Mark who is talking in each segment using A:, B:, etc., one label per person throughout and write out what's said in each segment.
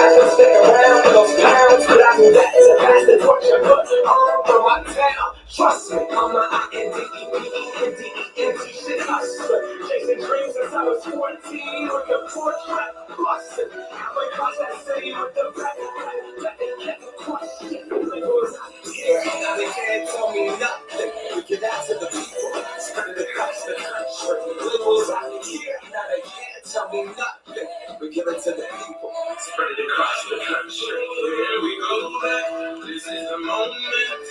A: to stick around for those pounds, but I knew that is a bastard torture. But all from my town, trust me, I'm a INDEPENDENT shit hustler. Chasing dreams since I was 14 with the portrait busting. I'm across that city with the back, question. Liberals out here, now they can't tell me nothing. We get out to the people, spread it across the country. Liberals out here, now they can't tell me nothing. We give it to the people, spread it across the country. Here we go back, this is the moment,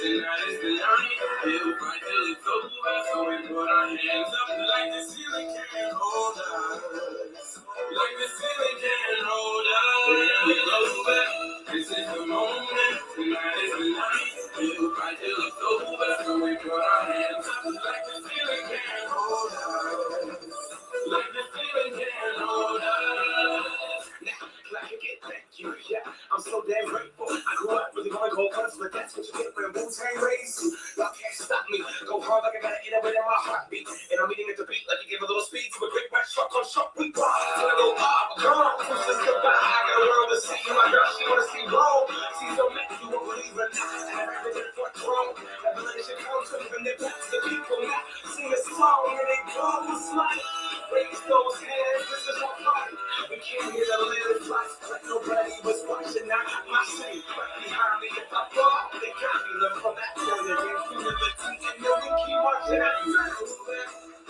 A: tonight is the night. We'll fight till it's over, so we put our hands up like the ceiling can't hold us. Like the ceiling can't hold us. Here we go back, this is the moment, tonight is the night. We'll fight till it's over, so we put our hands up like the ceiling can't hold us. Like the ceiling can't hold us. Now, clap it, thank you, yeah. I'm so damn grateful. I grew up really going cold cuts, but that's what you get when Wu-Tang raised you. Y'all can't stop me. Go hard like I got it in my heartbeat. And I'm eating at the beat like you give a little speed to a quick red truck on short we bar. Till I go up, gone. Who's this goodbye? I got a world to see. My girl, she wanna see Rome. She's so mad, you won't believe her now. I have to get for a throne. Revelation comes to even their back to the people now. Sing a song and they go with smile. Raise those hands, this is our party. We came here to live life like nobody was watching. Now my city right behind me. If I fall, they got me. Learn from that point again. Humility and no we keep marching.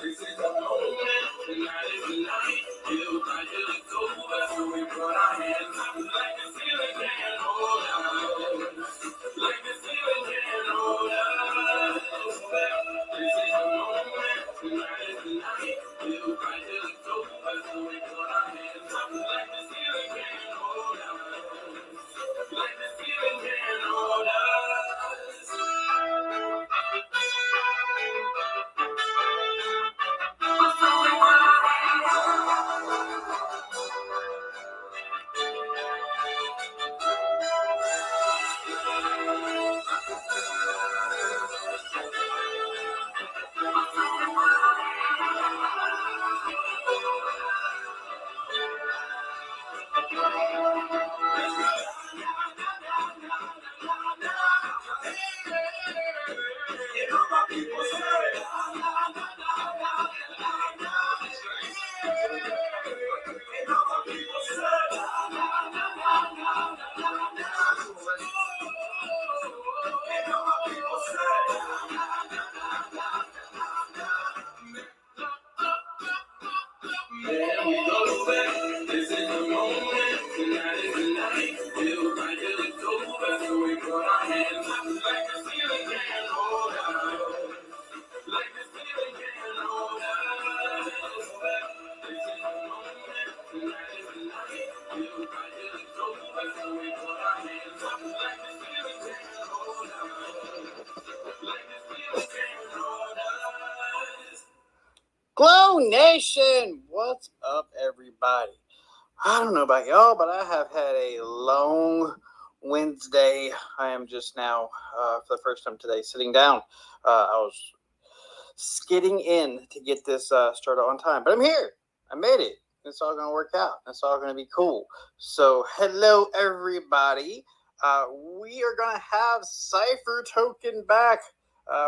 A: This is the moment, tonight is the night. We'll fight till it's over, so we put our hands up like the ceiling can't hold us. Like the ceiling can't hold us. This is the moment, tonight is the night. We'll fight till it's over, so we put our hands up like the ceiling can't hold us. Like the ceiling can't hold us.
B: Glow Nation, what's up, everybody? I don't know about y'all, but I have had a long Wednesday. I am just now, for the first time today, sitting down. I was skidding in to get this started on time, but I'm here. I made it. It's all going to work out. It's all going to be cool. So, hello, everybody. We are going to have Cypher Token back.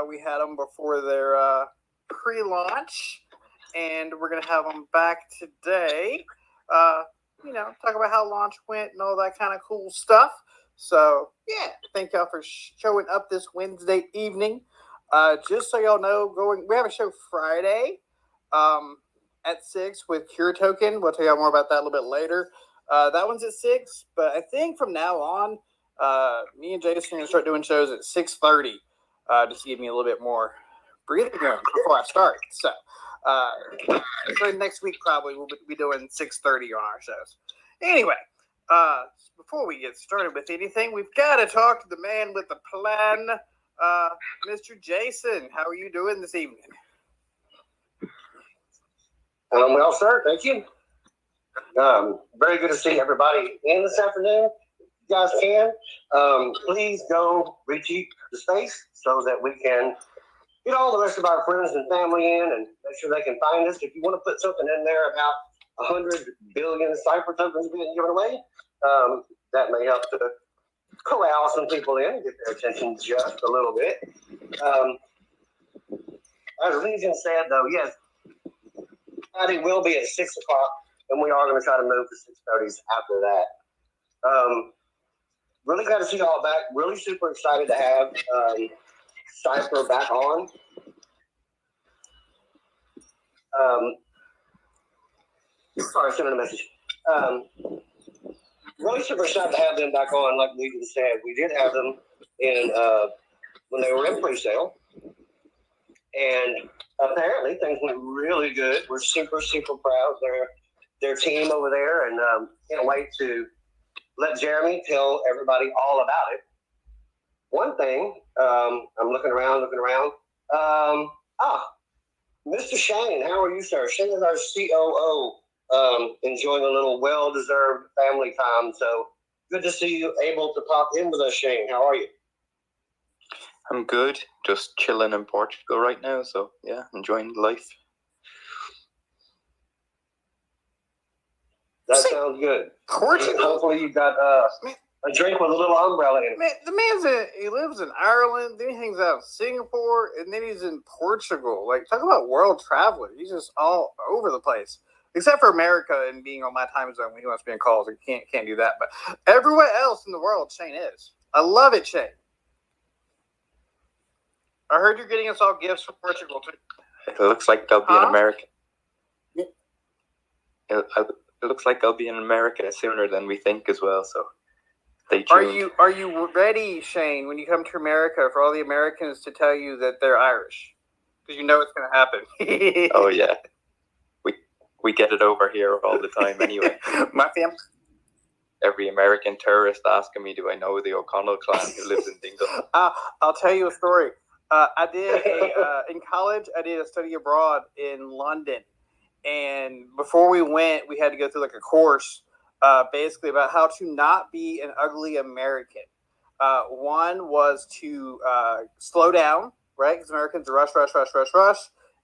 B: We had them before their pre-launch. And we're going to have them back today, talk about how launch went and all that kind of cool stuff. So, yeah, thank y'all for showing up this Wednesday evening. Just so y'all know, we have a show Friday at 6 with Cypher Token. We'll tell y'all more about that a little bit later. That one's at 6, but I think from now on, me and Jason are going to start doing shows at 6:30 just to give me a little bit more breathing room before I start. So, next week probably we'll be doing 6:30 on our shows. Anyway, before we get started with anything, we've got to talk to the man with the plan, Mr. Jason. How are you doing this evening?
C: Well, sir, thank you. Very good to see everybody in this afternoon. If you guys can, please go retweet the space so that we can get all the rest of our friends and family in and make sure they can find us. If you want to put something in there about 100 billion Cypher tokens being given away, that may help to corral some people in and get their attention just a little bit. As Legion said, though, yes, Friday will be at 6 o'clock, and we are going to try to move to 6:30 after that. Really glad to see you all back. Really super excited to have Cypher back on. Sorry, sending a message. Really super excited to have them back on. Like Legion said, we did have them in when they were in pre-sale, and apparently things went really good. We're super proud of their team over there, and can't wait to let Jeremy tell everybody all about it. One thing, I'm looking around. Mr. Shane, how are you, sir? Shane is our COO, enjoying a little well-deserved family time. So good to see you able to pop in with us, Shane. How are you?
D: I'm good. Just chilling in Portugal right now. So yeah, enjoying life.
C: That sounds good.
B: Portugal.
C: Hopefully you got a drink with a little umbrella in it.
B: Man, he lives in Ireland, then he hangs out in Singapore, and then he's in Portugal. Like, talk about world traveler. He's just all over the place. Except for America and being on my time zone when he wants to be on calls. He can't do that. But everywhere else in the world, Shane is. I love it, Shane. I heard you're getting us all gifts from Portugal, too.
D: It looks like they'll be in America. It looks like they'll be in America sooner than we think as well. So stay tuned.
B: Are you ready, Shane, when you come to America, for all the Americans to tell you that they're Irish? Because you know it's going to happen.
D: Oh yeah, we get it over here all the time anyway.
B: My family.
D: Every American tourist asking me, do I know the O'Connell clan who lives in Dingle?
B: I'll tell you a story. In college, I did a study abroad in London. And before we went, we had to go through like a course basically about how to not be an ugly American. One was to slow down, right? Because Americans rush.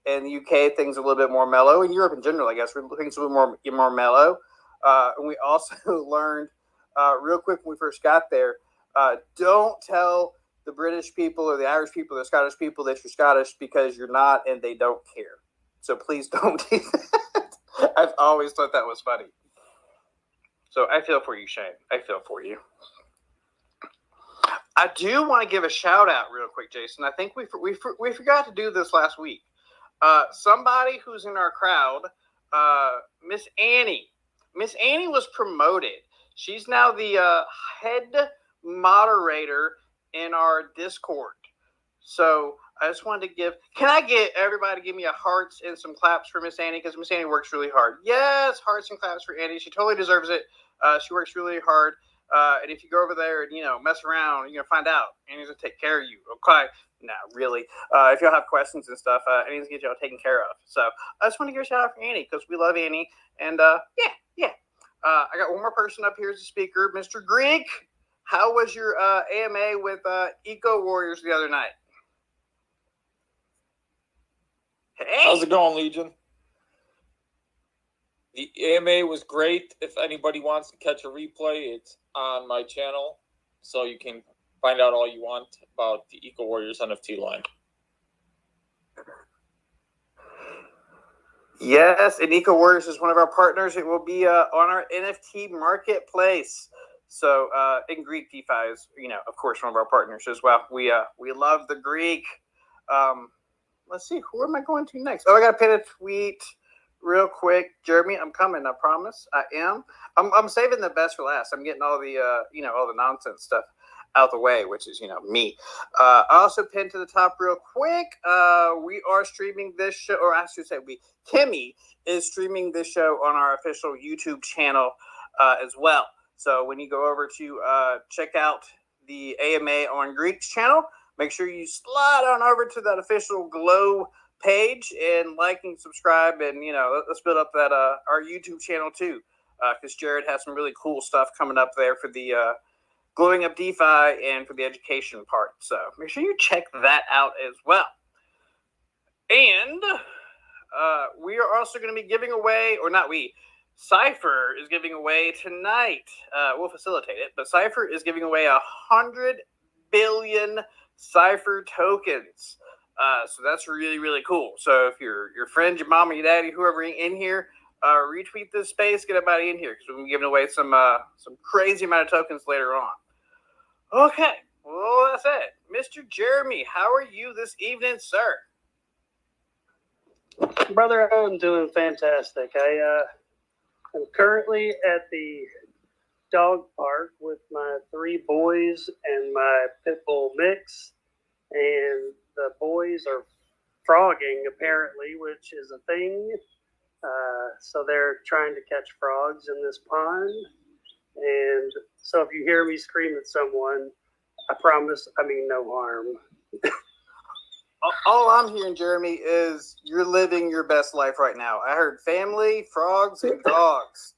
B: In the UK, things are a little bit more mellow. In Europe in general, I guess, things are a little more mellow. And we also learned real quick when we first got there, don't tell the British people or the Irish people or the Scottish people that you're Scottish, because you're not and they don't care. So please don't do that. I've always thought that was funny. So I feel for you, Shane. I feel for you. I do want to give a shout out real quick, Jason. I think we forgot to do this last week. Somebody who's in our crowd, Miss Annie. Miss Annie was promoted. She's now the head moderator in our Discord. So I just wanted to can I get everybody to give me a hearts and some claps for Miss Annie, because Miss Annie works really hard. Yes, hearts and claps for Annie. She totally deserves it. She works really hard. And if you go over there and, mess around, you're going to find out. Annie's going to take care of you. Okay? No, really. If y'all have questions and stuff, Annie's going to get y'all taken care of. So I just want to give a shout out for Annie, because we love Annie. And, yeah. I got one more person up here as a speaker, Mr. Greek. How was your AMA with Eco Warriors the other night? Hey.
E: How's it going, Legion? The AMA was great. If anybody wants to catch a replay, it's on my channel, so you can find out all you want about the Eco Warriors NFT line.
B: Yes, and Eco Warriors is one of our partners. It will be on our NFT marketplace. So, in Greek DeFi is, of course, one of our partners as well. We love the Greek. Let's see, who am I going to next? Oh, I got to pin a tweet real quick. Jeremy, I'm coming. I promise. I am. I'm saving the best for last. I'm getting all the all the nonsense stuff out the way, which is me. I also pinned to the top real quick. We are streaming this show, or I should say, Timmy is streaming this show on our official YouTube channel as well. So when you go over to check out the AMA on Greek's channel, make sure you slide on over to that official Glow page and like and subscribe, and let's build up that our YouTube channel too, because Jared has some really cool stuff coming up there for the Glowing Up DeFi and for the education part. So make sure you check that out as well. And we are also going to be giving away, or not we, Cypher is giving away tonight. We'll facilitate it, but Cypher is giving away 100 billion Cypher tokens. So that's really, really cool. So if your friend, your mom, or your daddy, whoever in here, retweet this space, get everybody in here because we're giving away some crazy amount of tokens later on. Okay, well that's it. Mr. Jeremy, how are you this evening, sir?
F: Brother, I'm doing fantastic. I'm currently at the dog park with my 3 boys and my pit bull mix, and the boys are frogging apparently, which is a thing. So they're trying to catch frogs in this pond, and so if you hear me scream at someone, I promise I mean no harm.
B: All I'm hearing, Jeremy, is you're living your best life right now. I heard family, frogs, and dogs.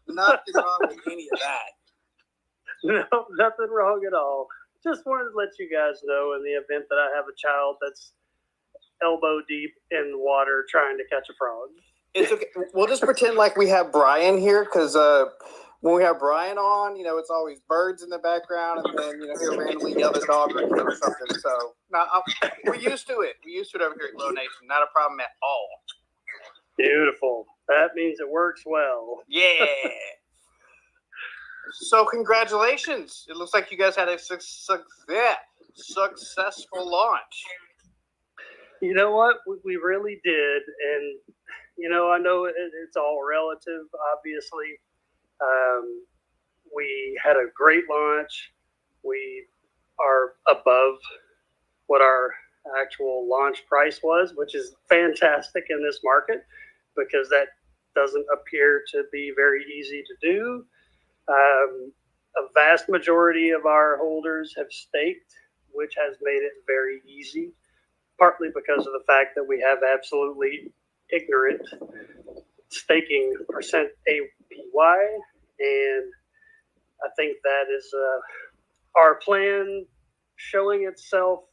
B: Nothing wrong with any of that.
F: No, nothing wrong at all. Just wanted to let you guys know in the event that I have a child that's elbow deep in the water trying to catch a frog.
B: It's okay. We'll just pretend like we have Brian here because when we have Brian on, it's always birds in the background, and then he'll randomly yell at dog or something. So we're used to it. We're used to it over here at Low Nation. Not a problem at all.
F: Beautiful. That means it works well.
B: Yeah. So congratulations. It looks like you guys had a successful launch.
F: You know what? We really did. And, I know it's all relative, obviously. We had a great launch. We are above what our actual launch price was, which is fantastic in this market because that doesn't appear to be very easy to do. A vast majority of our holders have staked, which has made it very easy, partly because of the fact that we have absolutely ignorant staking percent APY, and I think that is our plan showing itself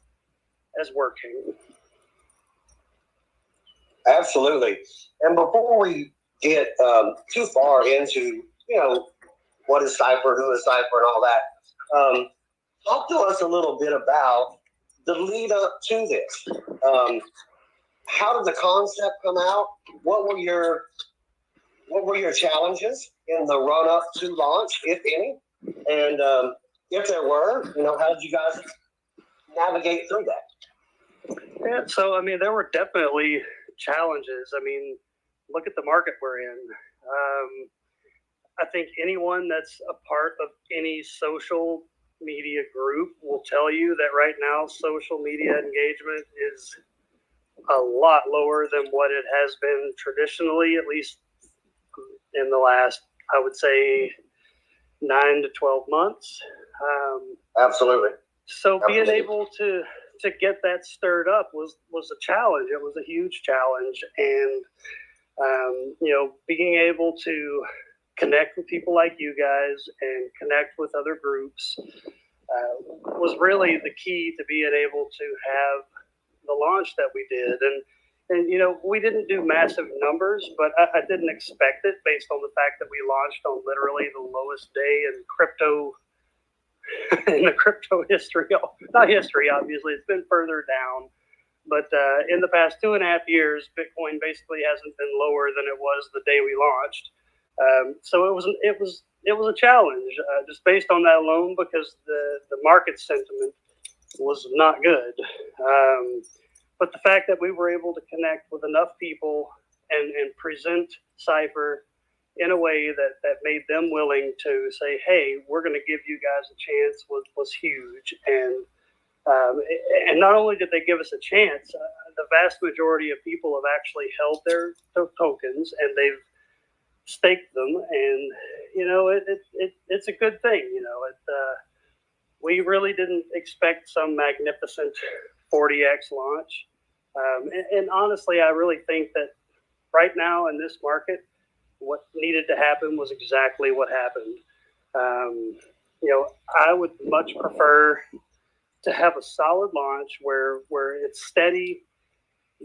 F: as working.
C: Absolutely. And before we get too far into, what is Cypher, who is Cypher, and all that, talk to us a little bit about the lead up to this. How did the concept come out? What were your challenges in the run up to launch, if any? And if there were, how did you guys navigate through that?
F: Yeah, so there were definitely challenges. Look at the market we're in. I think anyone that's a part of any social media group will tell you that right now social media engagement is a lot lower than what it has been traditionally, at least in the last, I would say, 9 to 12 months.
C: Absolutely.
F: So being able to get that stirred up was a challenge. It was a huge challenge. And, being able to connect with people like you guys and connect with other groups was really the key to being able to have the launch that we did. And we didn't do massive numbers, but I didn't expect it based on the fact that we launched on literally the lowest day in crypto in the crypto history. Not history, obviously. It's been further down. But in the past 2.5 years, Bitcoin basically hasn't been lower than it was the day we launched. So it was a challenge just based on that alone because the market sentiment was not good. But the fact that we were able to connect with enough people and present Cypher in a way that made them willing to say, hey, we're going to give you guys a chance was huge. And not only did they give us a chance, the vast majority of people have actually held their tokens and they've staked them. And, it's a good thing. We really didn't expect some magnificent 40x launch. And honestly, I really think that right now in this market, what needed to happen was exactly what happened. I would much prefer to have a solid launch where it's steady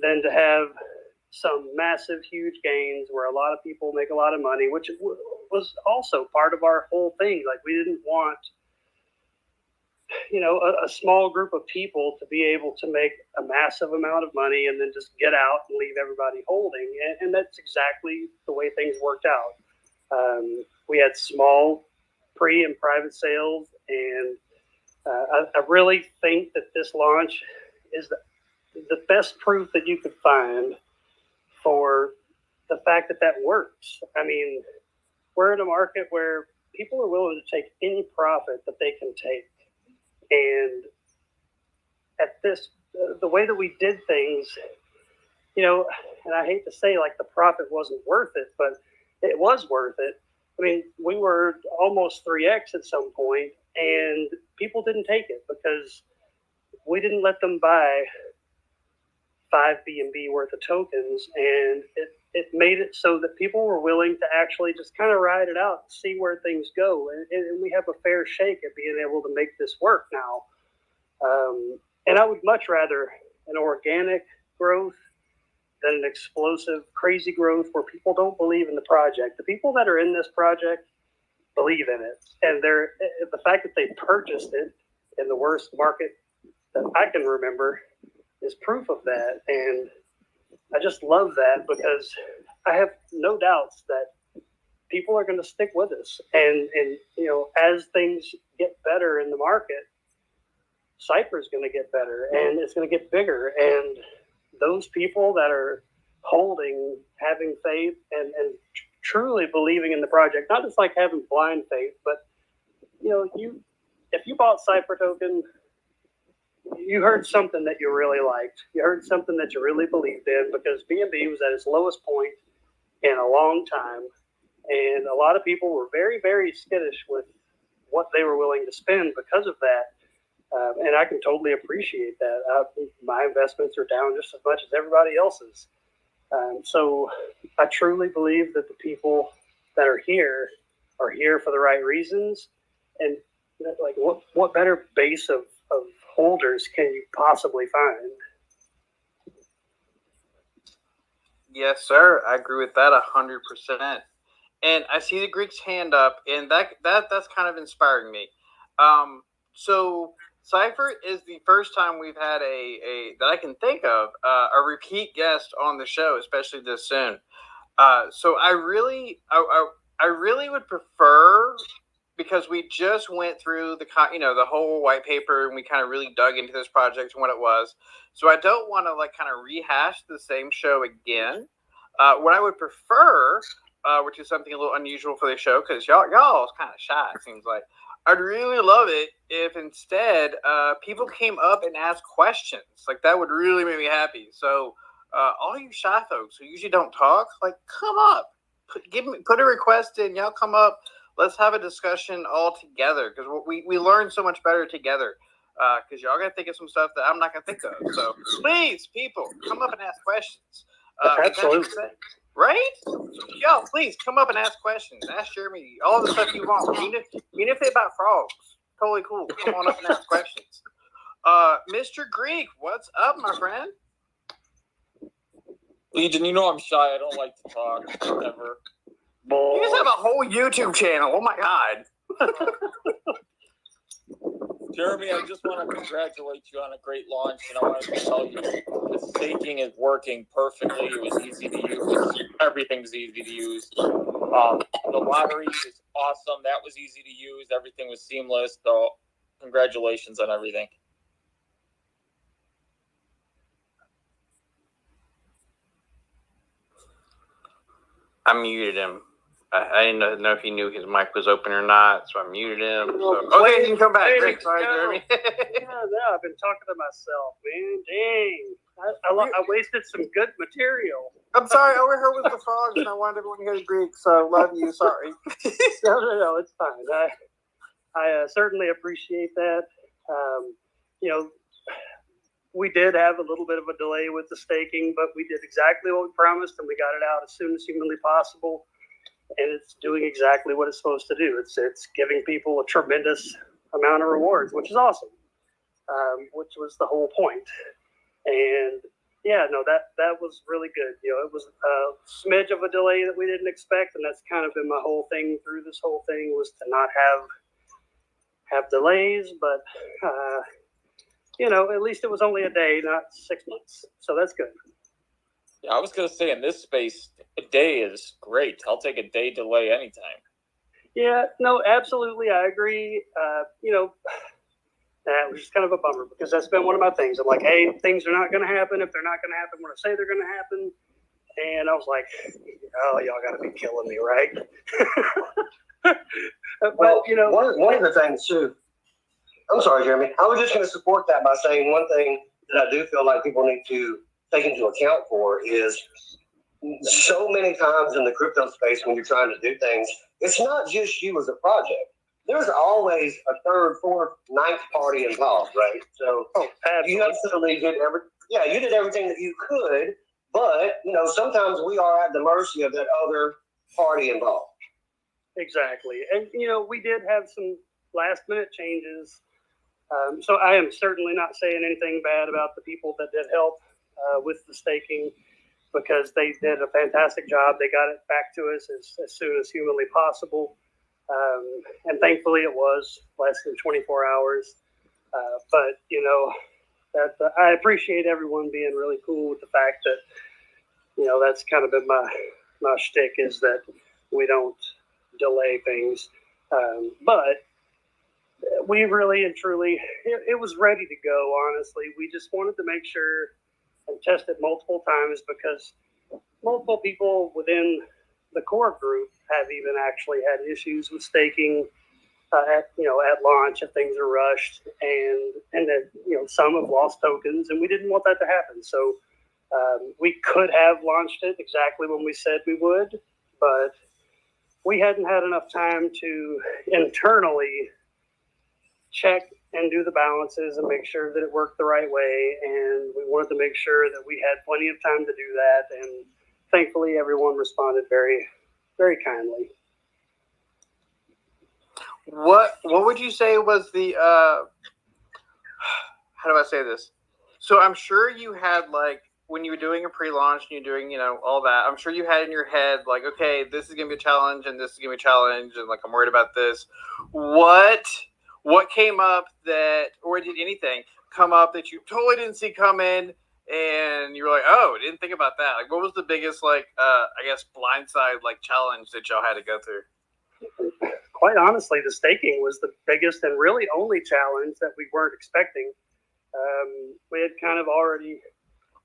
F: than to have some massive, huge gains where a lot of people make a lot of money, which was also part of our whole thing. Like, we didn't want, a small group of people to be able to make a massive amount of money and then just get out and leave everybody holding. And that's exactly the way things worked out. We had small pre and private sales, and I really think that this launch is the best proof that you could find for the fact that works. I mean, we're in a market where people are willing to take any profit that they can take. And at this, the way that we did things, and I hate to say like the profit wasn't worth it, but it was worth it. I mean, we were almost 3x at some point, and people didn't take it because we didn't let them buy 5 BNB worth of tokens, and it made it so that people were willing to actually just kind of ride it out and see where things go. And we have a fair shake at being able to make this work now. And I would much rather an organic growth than an explosive, crazy growth where people don't believe in the project. The people that are in this project believe in it. And the fact that they purchased it in the worst market that I can remember is proof of that. And I just love that because I have no doubts that people are going to stick with us. And as things get better in the market, Cypher is going to get better and it's going to get bigger. And those people that are holding, having faith, and truly believing in the project, not just like having blind faith, but if you bought Cypher Token, you heard something that you really liked. You heard something that you really believed in, because BNB was at its lowest point in a long time, and a lot of people were very, very skittish with what they were willing to spend because of that. And I can totally appreciate that. My investments are down just as much as everybody else's. So I truly believe that the people that are here for the right reasons. And like, what better base of holders can you possibly find?
B: Yes, sir. I agree with that 100%. And I see the Greek's hand up, and that's kind of inspiring me. So Cypher is the first time we've had a that I can think of a repeat guest on the show, especially this soon. So I really would prefer, because we just went through the whole white paper, and we kind of really dug into this project and what it was. So I don't want to kind of rehash the same show again. What I would prefer, which is something a little unusual for the show, because y'all is kind of shy, it seems like. I'd really love it if instead people came up and asked questions. Like, that would really make me happy. So all you shy folks who usually don't talk, come up, put a request in. Y'all come up. Let's have a discussion all together, because we learn so much better together. Because y'all got to think of some stuff that I'm not going to think of. So please, people, come up and ask questions.
F: Absolutely.
B: Right? Yo, please come up and ask questions. Ask Jeremy all the stuff you want. Even if they're about frogs. Totally cool. Come on up and ask questions. Mr. Greek, what's up, my friend?
E: Legion, I'm shy. I don't like to talk ever.
B: You just have a whole YouTube channel. Oh my God.
E: Jeremy, I just want to congratulate you on a great launch, and I want to tell you the staking is working perfectly. It was easy to use. Everything's easy to use. The lottery is awesome. That was easy to use. Everything was seamless. So congratulations on everything.
B: I muted him. I didn't know if he knew his mic was open or not, so I muted him. Okay, you can come back. Great. Sorry, Jeremy.
F: No, I've been talking to myself, man. Dang. I wasted some good material.
B: I'm sorry. Over here with the frogs, and I wanted everyone to hear the Greek, so love you. Sorry.
F: No, it's fine. I certainly appreciate that. We did have a little bit of a delay with the staking, but we did exactly what we promised, and we got it out as soon as humanly possible. And it's doing exactly what it's supposed to do. It's giving people a tremendous amount of rewards, which is awesome, which was the whole point. And, Yeah, no, that was really good. It was a smidge of a delay that we didn't expect, and that's kind of been my whole thing through this whole thing, was to not have delays. But at least it was only a day, not 6 months, so that's good.
E: Yeah, I was gonna say, in this space, a day is great. I'll take a day delay anytime.
F: Yeah, no, absolutely, I agree. That was just kind of a bummer, because that's been one of my things. I'm like, hey, things are not going to happen if they're not going to happen when I say they're going to happen. And I was like, oh, y'all got to be killing me, right? But,
C: Well, one of the things, too, I'm sorry, Jeremy. I was just going to support that by saying one thing that I do feel like people need to take into account for is so many times in the crypto space when you're trying to do things, it's not just you as a project. There's always a third, fourth, ninth party involved, right? So you absolutely did you did everything that you could, but sometimes we are at the mercy of that other party involved.
F: Exactly. And we did have some last minute changes. So I am certainly not saying anything bad about the people that did help with the staking, because they did a fantastic job. They got it back to us as soon as humanly possible. And thankfully it was less than 24 hours. But that I appreciate everyone being really cool with the fact that, that's kind of been my shtick, is that we don't delay things. But we really and truly, it was ready to go, honestly. We just wanted to make sure and test it multiple times, because multiple people within the core group have even actually had issues with staking at launch, if things are rushed, and that some have lost tokens, and we didn't want that to happen. So we could have launched it exactly when we said we would, but we hadn't had enough time to internally check and do the balances and make sure that it worked the right way, and we wanted to make sure that we had plenty of time to do that. And thankfully everyone responded very, very kindly.
B: What would you say was the how do I say this? So I'm sure you had, like, when you were doing a pre-launch and you're doing all that, I'm sure you had in your head like, okay, this is gonna be a challenge and this is gonna be a challenge, and like I'm worried about this. What came up that, or did anything come up that you totally didn't see coming, and you were like, oh, didn't think about that? Like, what was the biggest, like, I guess, blindside, like, challenge that y'all had to go through?
F: Quite honestly, the staking was the biggest and really only challenge that we weren't expecting. We had kind of already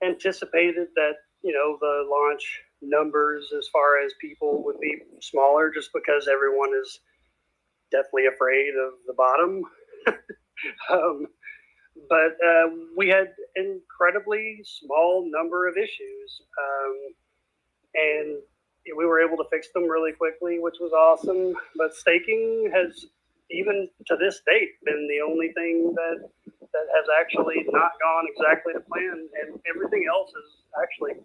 F: anticipated that, the launch numbers as far as people would be smaller, just because everyone is deathly afraid of the bottom. But we had incredibly small number of issues, and we were able to fix them really quickly, which was awesome. But staking has, even to this date, been the only thing that has actually not gone exactly to plan, and everything else has actually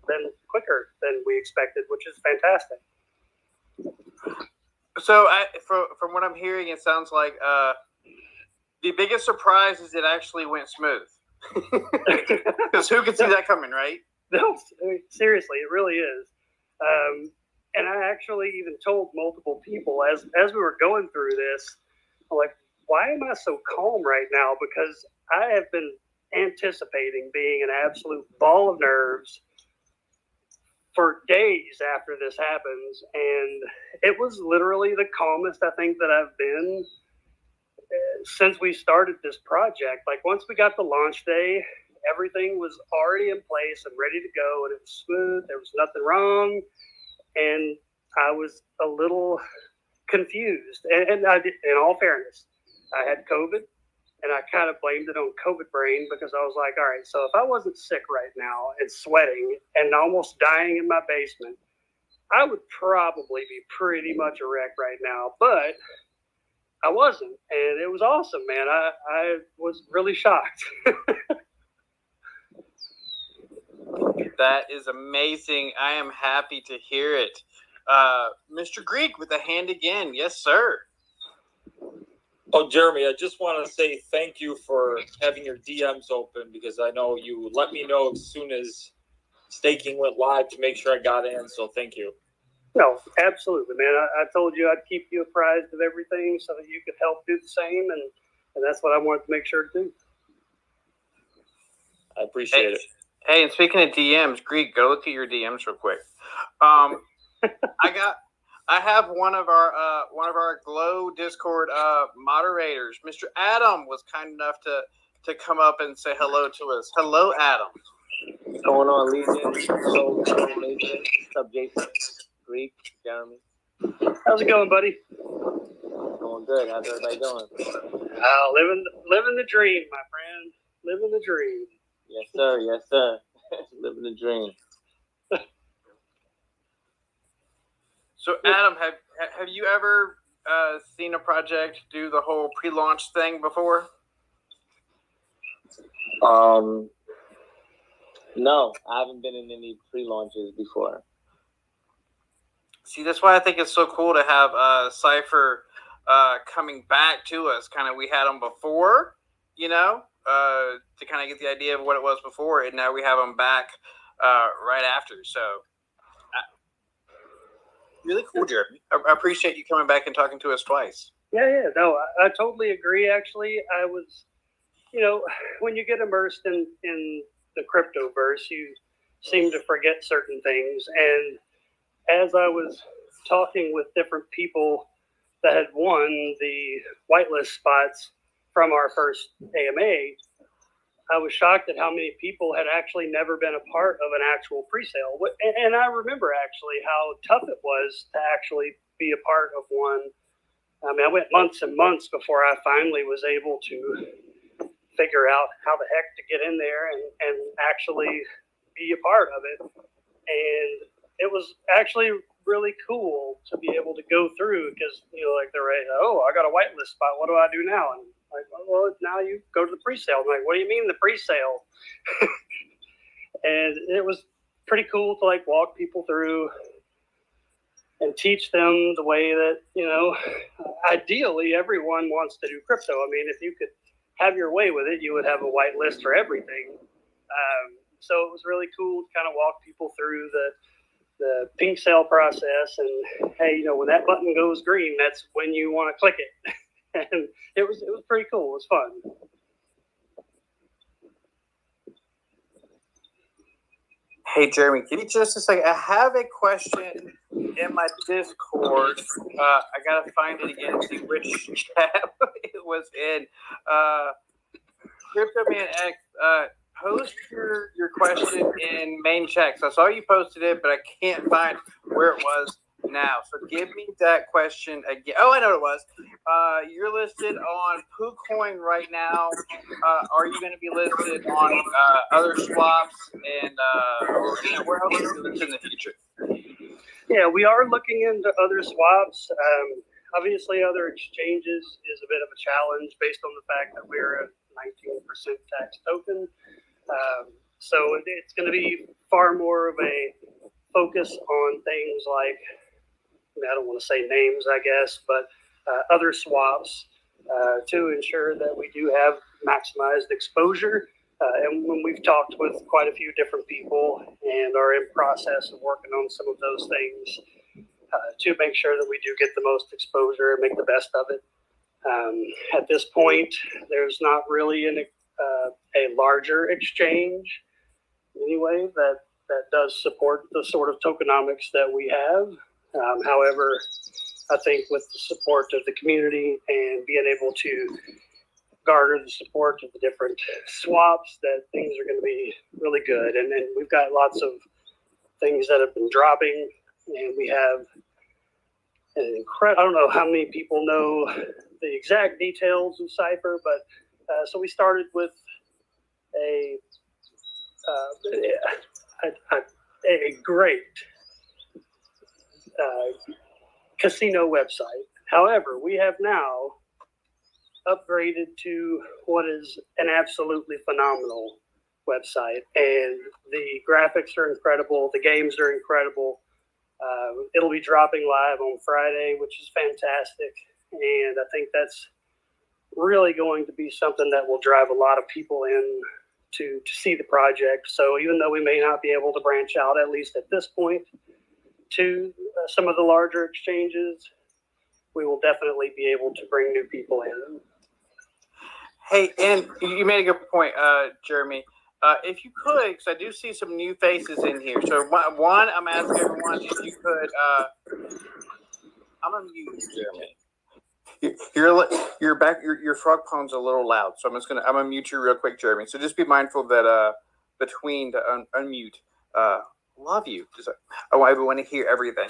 F: been quicker than we expected, which is fantastic.
B: So from what I'm hearing, it sounds like the biggest surprise is it actually went smooth. Because who could see that coming, right?
F: No, seriously, it really is. And I actually even told multiple people as we were going through this, I'm like, why am I so calm right now? Because I have been anticipating being an absolute ball of nerves for days after this happens. And it was literally the calmest I think that I've been since we started this project. Like, once we got the launch day, everything was already in place and ready to go, and it was smooth. There was nothing wrong. And I was a little confused. And I did, in all fairness, I had COVID, and I kind of blamed it on COVID brain, because I was like, all right, so if I wasn't sick right now and sweating and almost dying in my basement, I would probably be pretty much a wreck right now. But I wasn't, and it was awesome, man. I was really shocked.
B: That is amazing. I am happy to hear it. Mr. Greek with a hand again. Yes, sir.
E: Oh, Jeremy, I just want to say thank you for having your DMs open, because I know you let me know as soon as staking went live to make sure I got in. So thank you.
F: No, absolutely, man. I told you I'd keep you apprised of everything so that you could help do the same, and that's what I wanted to make sure to do.
E: I appreciate it.
B: Hey, and speaking of DMs, Greek, go look at your DMs real quick. I have one of our Glow Discord moderators, Mr. Adam, was kind enough to come up and say hello to us. Hello, Adam.
G: What's going on, Legion? Hello, Legion. What's up, Jason? Greek, Jeremy.
F: How's it going, buddy?
G: Going good. How's everybody doing?
F: Living the dream, my friend. Living the dream.
G: Yes, sir. Yes, sir. Living the dream.
B: So, Adam, have you ever seen a project do the whole pre-launch thing before?
G: No, I haven't been in any pre-launches before.
B: See, that's why I think it's so cool to have Cypher coming back to us. Kind of, we had them before, to kind of get the idea of what it was before, and now we have them back right after. So, really cool, Jeremy. I appreciate you coming back and talking to us twice.
F: Yeah. No, I totally agree. Actually, I was, when you get immersed in the cryptoverse, you seem to forget certain things. And as I was talking with different people that had won the whitelist spots from our first AMA, I was shocked at how many people had actually never been a part of an actual pre-sale. And I remember actually how tough it was to actually be a part of one. I mean, I went months and months before I finally was able to figure out how the heck to get in there and actually be a part of it. And it was actually really cool to be able to go through, because, like they're right, I got a whitelist spot. What do I do now? And like, well, now you go to the pre-sale. I'm like, what do you mean the pre-sale? And it was pretty cool to like walk people through and teach them the way that, ideally everyone wants to do crypto. I mean, if you could have your way with it, you would have a whitelist for everything. So it was really cool to kind of walk people through the pink sale process, and hey, when that button goes green, that's when you want to click it. And it was pretty cool. It was fun.
B: Hey, Jeremy, give me just a second. I have a question in my Discord. I got to find it again and see which chat it was in. CryptoMan X, post your question in main chat. So I saw you posted it, but I can't find where it was now. So give me that question again. Oh, I know what it was. You're listed on PooCoin right now. Are you going to be listed on other swaps, and where else are you listed in the future?
F: Yeah, we are looking into other swaps. Obviously, other exchanges is a bit of a challenge based on the fact that we're a 19% tax token. So it's going to be far more of a focus on things like, I don't want to say names, I guess, but other swaps to ensure that we do have maximized exposure. And when we've talked with quite a few different people and are in process of working on some of those things to make sure that we do get the most exposure and make the best of it. At this point, there's not really a larger exchange anyway that does support the sort of tokenomics that we have. However, I think with the support of the community and being able to garner the support of the different swaps, that things are going to be really good. And then we've got lots of things that have been dropping, and we have an incredible, I don't know how many people know the exact details of Cypher, but so we started with a great casino website. However, we have now upgraded to what is an absolutely phenomenal website, and the graphics are incredible. The games are incredible. It'll be dropping live on Friday, which is fantastic, and I think that's really going to be something that will drive a lot of people in to see the project. So even though we may not be able to branch out, at least at this point, to some of the larger exchanges, we will definitely be able to bring new people in.
B: Hey, and you made a good point, Jeremy. If you could, because I do see some new faces in here. So one, I'm asking everyone if you could. I'm gonna mute you, Jeremy. Your frog poem's a little loud, so I'm gonna mute you real quick, Jeremy. So just be mindful that between to unmute. Love you. I want everyone to hear everything.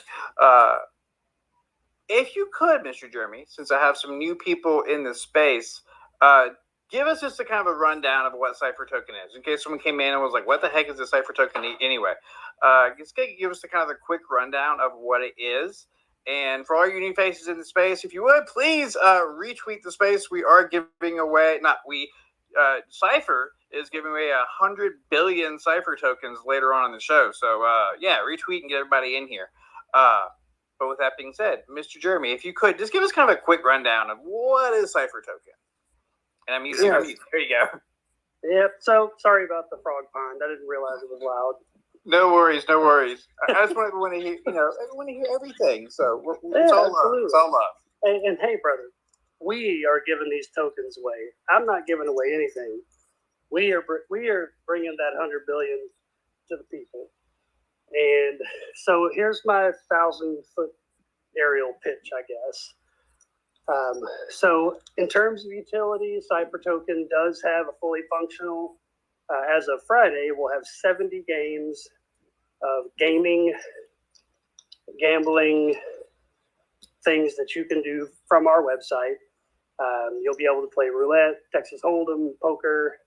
B: If you could, Mr. Jeremy, since I have some new people in this space, give us just a kind of a rundown of what Cypher Token is, in case someone came in and was like, "What the heck is a Cypher Token anyway?" Just give us the kind of the quick rundown of what it is. And for all your new faces in the space, if you would, please retweet the space. We are giving away, Cypher is giving away 100 billion Cypher tokens later on in the show. So yeah, retweet and get everybody in here. But with that being said, Mr. Jeremy, if you could, just give us kind of a quick rundown of what is Cypher Token. And I'm using, there you go.
F: Yep. So sorry about the frog pond. I didn't realize it was loud.
B: No worries. I just want everyone to hear, everyone to hear everything. So it's all love. It's all love.
F: And hey, brother, we are giving these tokens away. I'm not giving away anything. We are bringing that 100 billion to the people. And so here's my 1,000-foot aerial pitch, I guess. So in terms of utility, Cypher Token does have a fully functional, as of Friday, we'll have 70 games of gaming, gambling, things that you can do from our website. You'll be able to play roulette, Texas Hold'em, poker,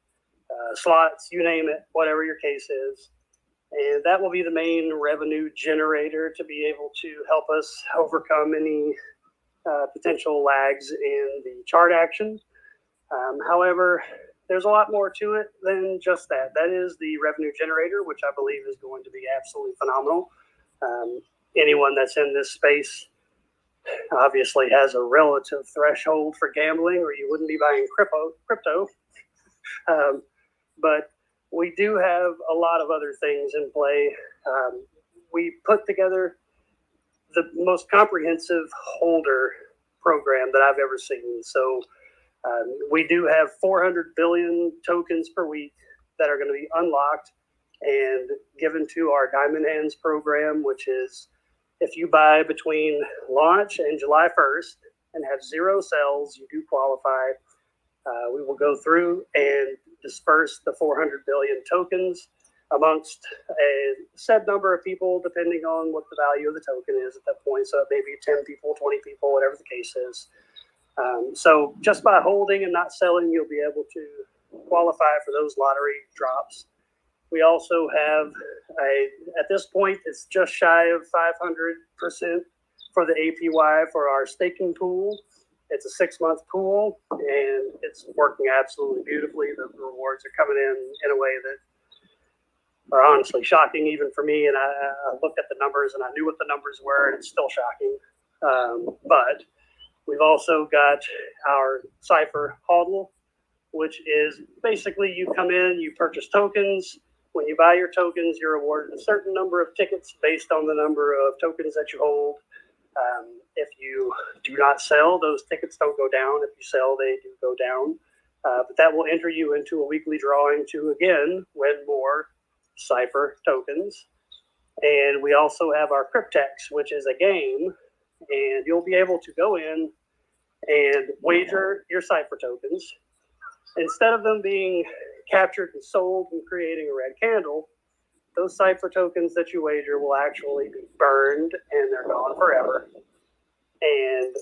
F: slots, you name it, whatever your case is. And that will be the main revenue generator to be able to help us overcome any potential lags in the chart action. However, there's a lot more to it than just that. That is the revenue generator, which I believe is going to be absolutely phenomenal. Anyone that's in this space obviously has a relative threshold for gambling, or you wouldn't be buying crypto. But we do have a lot of other things in play. We put together the most comprehensive holder program that I've ever seen. So we do have 400 billion tokens per week that are going to be unlocked and given to our Diamond Hands program, which is if you buy between launch and July 1st and have 0 sales, you do qualify. We will go through and disperse the 400 billion tokens amongst a set number of people, depending on what the value of the token is at that point. So it may be 10 people, 20 people, whatever the case is. So just by holding and not selling, you'll be able to qualify for those lottery drops. We also have at this point, it's just shy of 500% for the APY for our staking pool. It's a 6-month pool, and it's working absolutely beautifully. The rewards are coming in a way that are honestly shocking even for me. And I looked at the numbers, and I knew what the numbers were, and it's still shocking. But we've also got our Cypher HODL, which is basically you come in, you purchase tokens. When you buy your tokens, you're awarded a certain number of tickets based on the number of tokens that you hold. If you do not sell, those tickets don't go down. If you sell, they do go down. But that will enter you into a weekly drawing to, again, win more Cypher tokens. And we also have our Cryptex, which is a game. And you'll be able to go in and wager your Cypher tokens. Instead of them being captured and sold and creating a red candle, those Cypher tokens that you wager will actually be burned and they're gone forever. And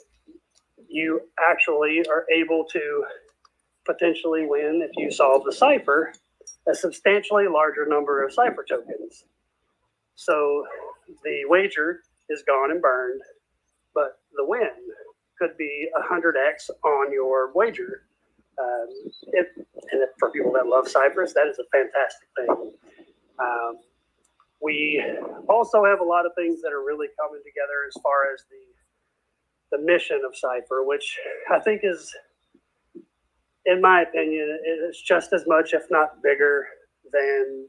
F: you actually are able to potentially win, if you solve the cipher, a substantially larger number of Cypher tokens. So the wager is gone and burned, but the win could be 100x on your wager. And for people that love ciphers, that is a fantastic thing. We also have a lot of things that are really coming together as far as the mission of Cypher, which I think is in my opinion, it's just as much, if not bigger, than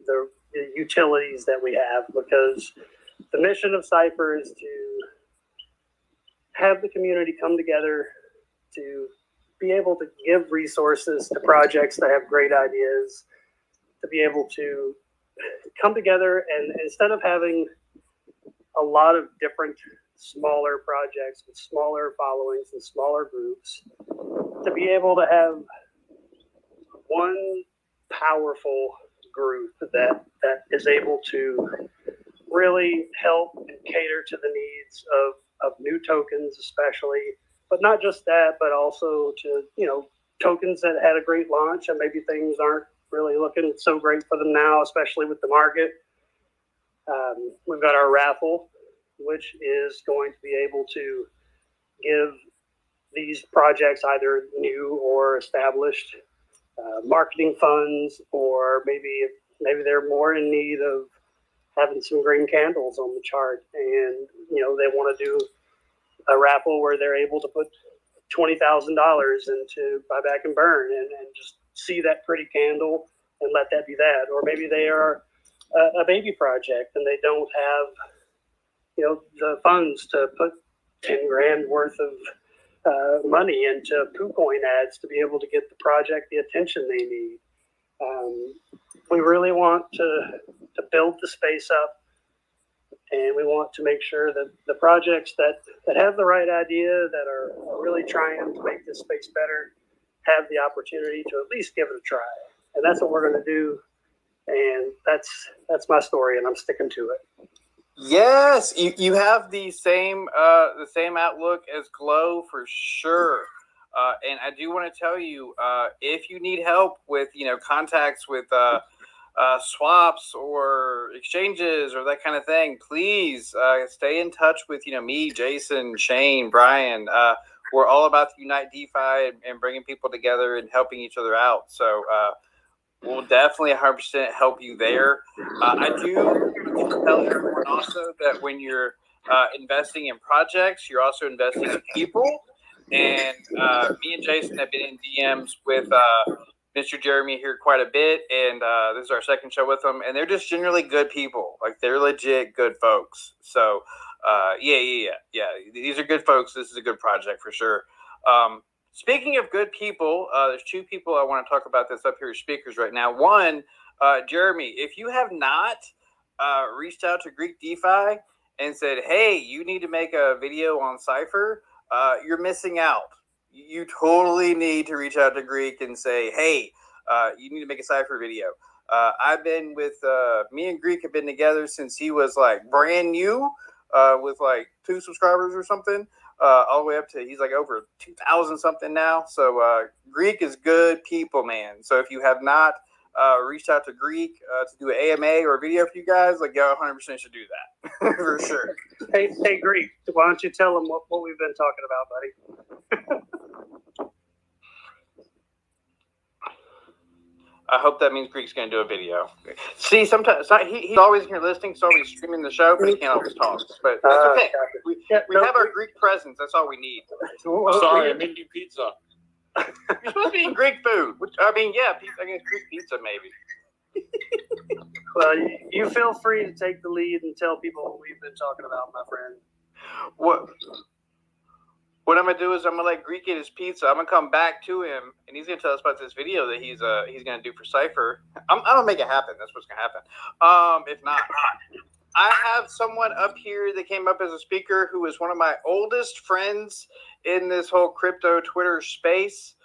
F: the utilities that we have, because the mission of Cypher is to have the community come together to be able to give resources to projects that have great ideas, to be able to come together and instead of having a lot of different smaller projects with smaller followings and smaller groups, to be able to have one powerful group that is able to really help and cater to the needs of new tokens especially, but not just that, but also to, tokens that had a great launch and maybe things aren't really looking so great for them now, especially with the market. We've got our raffle, which is going to be able to give these projects, either new or established, marketing funds, or maybe they're more in need of having some green candles on the chart, and they want to do a raffle where they're able to put $20,000 into buy back and burn, and just see that pretty candle and let that be that. Or maybe they are a baby project and they don't have the funds to put 10 grand worth of money into PooCoin ads to be able to get the project the attention they need. We really want to build the space up, and we want to make sure that the projects that have the right idea, that are really trying to make this space better, have the opportunity to at least give it a try. And that's what we're going to do. And that's my story, and I'm sticking to it.
B: Yes, you have the same outlook as Glow for sure. And I do want to tell you, if you need help with contacts with swaps or exchanges or that kind of thing, please stay in touch with me, Jason, Shane, Brian. We're all about to unite DeFi and bringing people together and helping each other out. So we'll definitely 100% help you there. I do tell everyone also that when you're investing in projects, you're also investing in people. And me and Jason have been in DMs with Mr. Jeremy here quite a bit, and this is our second show with them, and they're just generally good people. Like, they're legit good folks. So yeah. These are good folks. This is a good project for sure. Speaking of good people, there's two people I want to talk about this up here as speakers right now. One, Jeremy, if you have not reached out to Greek DeFi and said, hey, you need to make a video on Cypher, you're missing out. You totally need to reach out to Greek and say, hey, you need to make a Cypher video. I've been with, me and Greek have been together since he was like brand new with like 2 subscribers or something, all the way up to, he's like over 2,000 something now. So Greek is good people, man. So if you have not reached out to Greek to do an AMA or a video for you guys, like, y'all 100% should do that for sure.
F: Hey, Greek, why don't you tell them what we've been talking about, buddy?
B: I hope that means Greek's going to do a video. See, sometimes he's always in here listening, so he's streaming the show, but he can't always talk. But that's okay. We have our Greek presence. That's all we need.
E: Sorry, I'm eating pizza.
B: You're supposed to be eating Greek food. I mean, yeah, I guess Greek pizza maybe.
F: Well, you feel free to take the lead and tell people what we've been talking about, my friend.
B: What I'm gonna do is I'm gonna let Greek get his pizza. I'm gonna come back to him, and he's gonna tell us about this video that he's gonna do for Cypher. I'm gonna make it happen. That's what's gonna happen. If not, I have someone up here that came up as a speaker who is one of my oldest friends in this whole crypto Twitter space.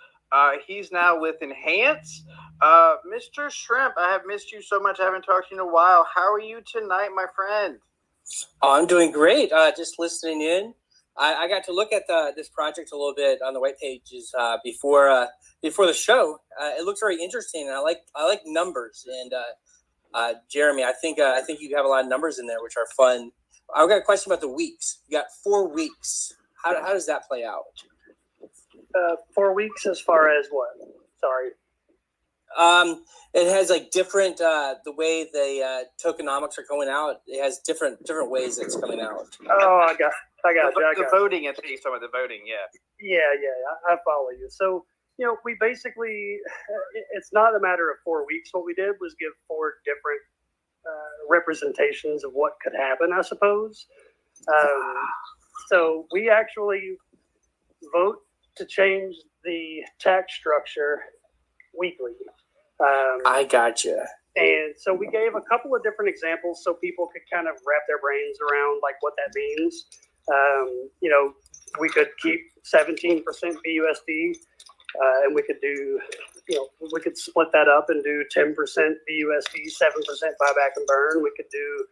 B: He's now with Enhance. Mr. Shrimp, I have missed you so much. I haven't talked to you in a while. How are you tonight, my friend?
H: Oh, I'm doing great. Just listening in. I got to look at this project a little bit on the white pages before the show. It looks very interesting, and I like numbers. And Jeremy, I think you have a lot of numbers in there which are fun. I've got a question about the weeks. You got 4 weeks. How does that play out?
F: 4 weeks as far as what? Sorry.
H: It has like different the way the tokenomics are going out. It has different ways it's coming out.
F: Oh, I got
B: the voting. I think you're talking about the voting. Yeah.
F: Yeah. I follow you. So we basically, it's not a matter of 4 weeks. What we did was give 4 different representations of what could happen, I suppose. So we actually vote to change the tax structure weekly.
H: I gotcha.
F: And so we gave a couple of different examples so people could kind of wrap their brains around like what that means. We could keep 17% BUSD, and we could do, we could split that up and do 10% BUSD, 7% buyback and burn. We could do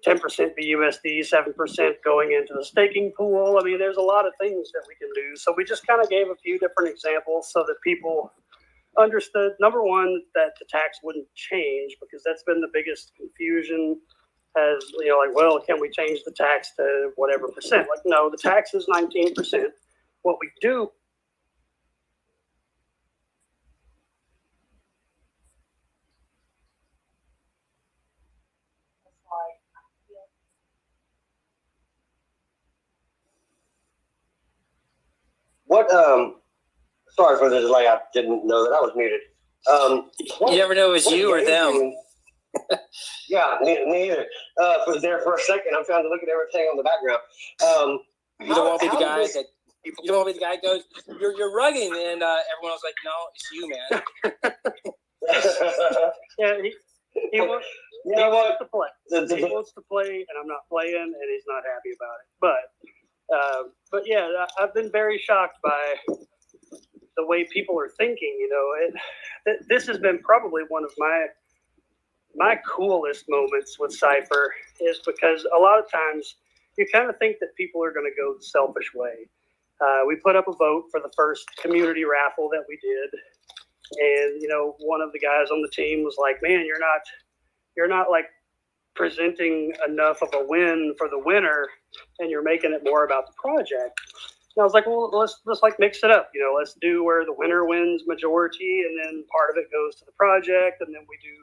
F: 10% BUSD, 7% going into the staking pool. I mean, there's a lot of things that we can do. So we just kind of gave a few different examples so that people understood, number one, that the tax wouldn't change, because that's been the biggest confusion. As well, can we change the tax to whatever percent? Like, no, the tax is 19%. What we do.
C: What? Sorry for the delay. I didn't know that I was muted.
H: You never know if it was you or them.
C: Yeah, me either. For a second, I'm trying to look at everything on the background.
H: You don't want to be the guy that you don't want to be the guy that goes, you're rugging, and everyone else like, no, it's you, man.
F: Yeah, he wants to play. He wants to play, and I'm not playing, and he's not happy about it. But yeah, I've been very shocked by the way people are thinking. This has been probably one of my coolest moments with Cypher, is because a lot of times you kind of think that people are going to go the selfish way. We put up a vote for the first community raffle that we did, and one of the guys on the team was like, "Man, you're not like presenting enough of a win for the winner, and you're making it more about the project." And I was like, "Well, let's like mix it up. Let's do where the winner wins majority, and then part of it goes to the project, and then we do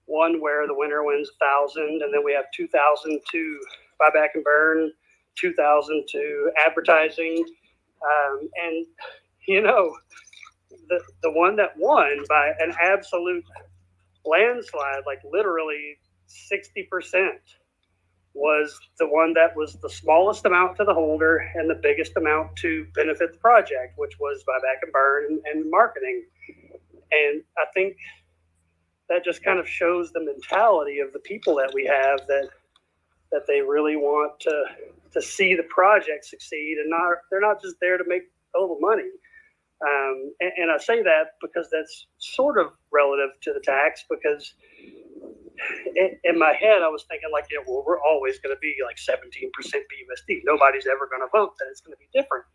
F: one where the winner wins 1,000, and then we have 2,000 to buyback and burn, 2,000 to advertising." And the one that won by an absolute landslide, like literally 60%, was the one that was the smallest amount to the holder and the biggest amount to benefit the project, which was buyback and burn and marketing. And I think that just kind of shows the mentality of the people that we have, that they really want to see the project succeed, and they're not just there to make a little money. And I say that because that's sort of relative to the tax, because in my head I was thinking like, we're always going to be like 17% BUSD. Nobody's ever going to vote that it's going to be different.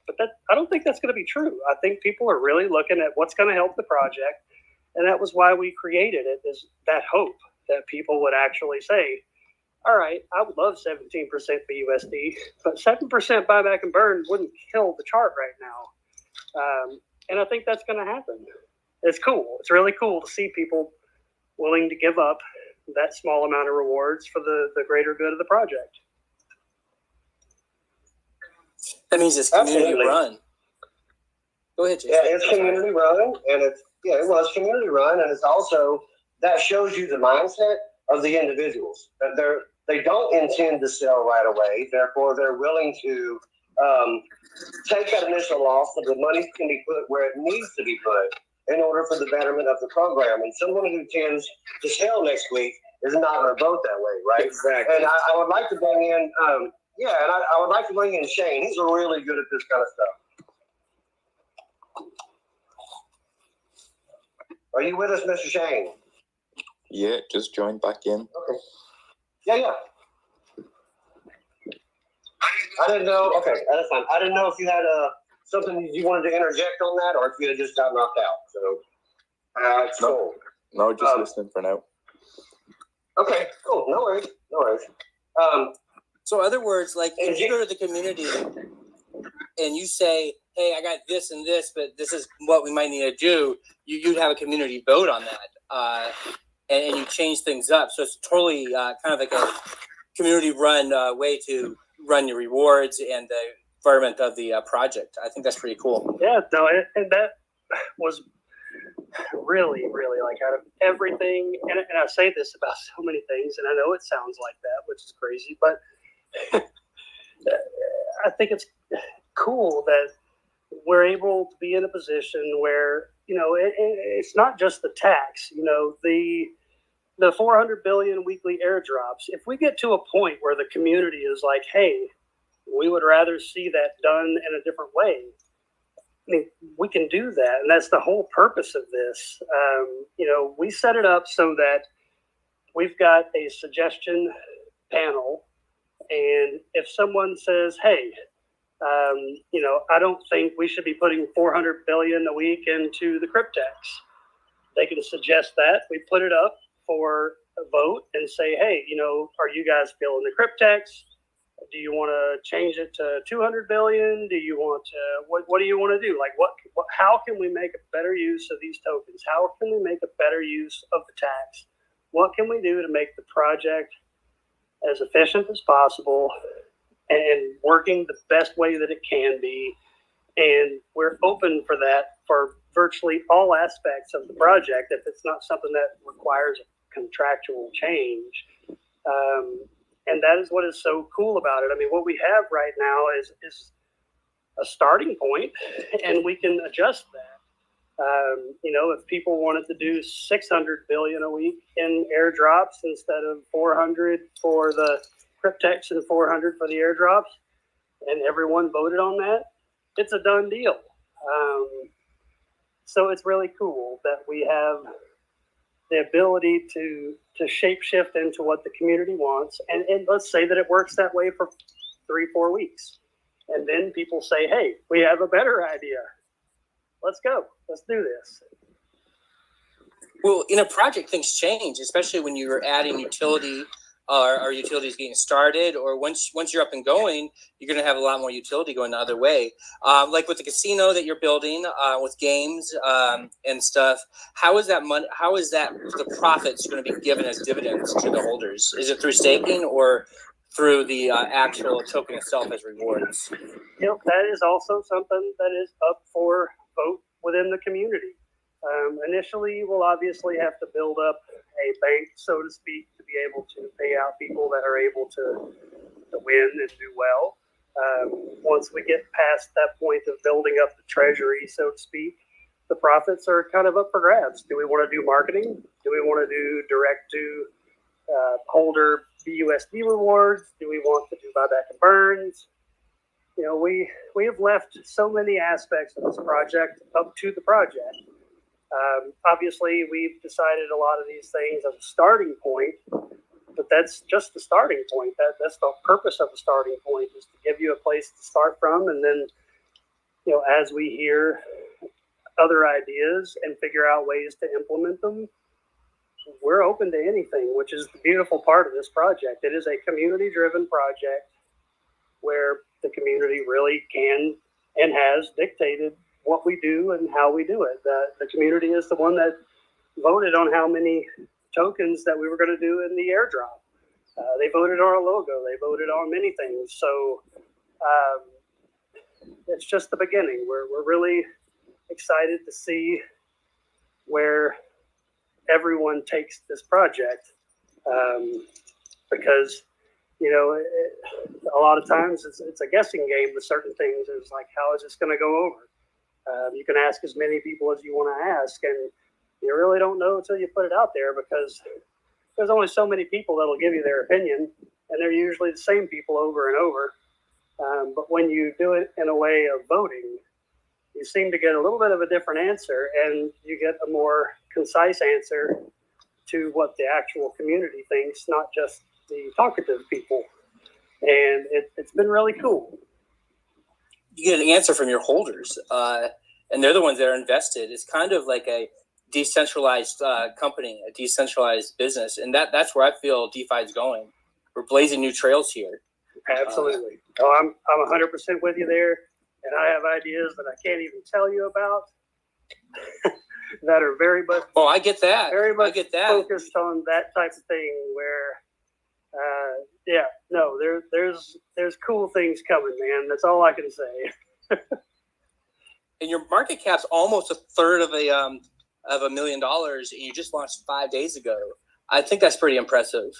F: But I don't think that's going to be true. I think people are really looking at what's going to help the project. And that was why we created it, is that hope that people would actually say, all right, I would love 17% BUSD, but 7% buyback and burn wouldn't kill the chart right now. And I think that's going to happen. It's cool. It's really cool to see people willing to give up that small amount of rewards for the greater good of the project.
H: That means it's community run. Go ahead, Jason.
C: Yeah, it's community run, and it's community run, and it's also, that shows you the mindset of the individuals. That they don't intend to sell right away, therefore they're willing to take that initial loss so the money can be put where it needs to be put in order for the betterment of the program. And someone who tends to sell next week is not going to vote that way, right?
G: Exactly.
C: And I would like to bring in, I would like to bring in Shane. He's really good at this kind of stuff. Are you with us, Mr. Shane?
D: Yeah, just joined back in.
C: Okay. Yeah. I didn't know. Okay, that's fine. I didn't know if you had something you wanted to interject on that, or if you had just got knocked out. So, it's cool.
D: No, just listening for now.
C: Okay, cool. No worries.
H: So, in other words, like if you go to the community and you say, "Hey, I got this and this, but this is what we might need to do," you'd have a community vote on that, and you change things up. So it's totally kind of like a community-run way to run your rewards and environment of the project. I think that's pretty cool.
F: Yeah, no, and that was really, really like out of everything. And I say this about so many things, and I know it sounds like that, which is crazy, but I think it's cool that we're able to be in a position where, it's not just the tax, the 400 billion weekly airdrops. If we get to a point where the community is like, hey, we would rather see that done in a different way, I mean, we can do that. And that's the whole purpose of this. We set it up so that we've got a suggestion panel. And if someone says, hey, I don't think we should be putting 400 billion a week into the Cryptex, they can suggest that. We put it up for a vote and say, hey, are you guys feeling the Cryptex? Do you want to change it to 200 billion? Do you want to, what do you want to do? Like how can we make a better use of these tokens? How can we make a better use of the tax? What can we do to make the project as efficient as possible and working the best way that it can be? And we're open for that for virtually all aspects of the project if it's not something that requires a contractual change. And that is what is so cool about it. I mean, what we have right now is a starting point, and we can adjust that. If people wanted to do 600 billion a week in airdrops instead of 400 for the Cryptex and 400 for the airdrops, and everyone voted on that, it's a done deal. So it's really cool that we have the ability to shape shift into what the community wants. And let's say that it works that way for 3-4 weeks. And then people say, hey, we have a better idea. Let's go. Let's do this.
H: Well, in a project, things change, especially when you're adding utility or utilities getting started, or once you're up and going, you're going to have a lot more utility going the other way. Like with the casino that you're building, with games and stuff. How is that money? How is that the profits going to be given as dividends to the holders? Is it through staking or through the actual token itself as rewards?
F: That is also something that is up for vote within the community. Initially, we'll obviously have to build up a bank, so to speak, to be able to pay out people that are able to win and do well. Once we get past that point of building up the treasury, so to speak, the profits are kind of up for grabs. Do we want to do marketing? Do we want to do direct to holder BUSD rewards? Do we want to do buyback and burns? We have left so many aspects of this project up to the project. Obviously, we've decided a lot of these things as a starting point, but that's just the starting point. That's the purpose of a starting point, is to give you a place to start from. And then, as we hear other ideas and figure out ways to implement them, we're open to anything, which is the beautiful part of this project. It is a community-driven project where the community really can and has dictated what we do and how we do it. The community is the one that voted on how many tokens that we were going to do in the airdrop. They voted on our logo. They voted on many things. So it's just the beginning. We're really excited to see where everyone takes this project, because a lot of times it's a guessing game with certain things. It's like, how is this going to go over? You can ask as many people as you want to ask, and you really don't know until you put it out there, because there's only so many people that'll give you their opinion, and they're usually the same people over and over. But when you do it in a way of voting, you seem to get a little bit of a different answer, and you get a more concise answer to what the actual community thinks, not just the talkative people. And it's been really cool.
H: You get an answer from your holders, and they're the ones that are invested. It's kind of like a decentralized company, a decentralized business, and that's where I feel DeFi is going. We're blazing new trails here.
F: Absolutely. I'm 100% with you there, and I have ideas that I can't even tell you about that are very much.
H: Oh, I get that.
F: Very much
H: I get that.
F: Focused on that type of thing where Yeah, no, there's cool things coming, man. That's all I can say.
H: And your market cap's almost a third of $1 million, and you just launched 5 days ago. I think that's pretty impressive.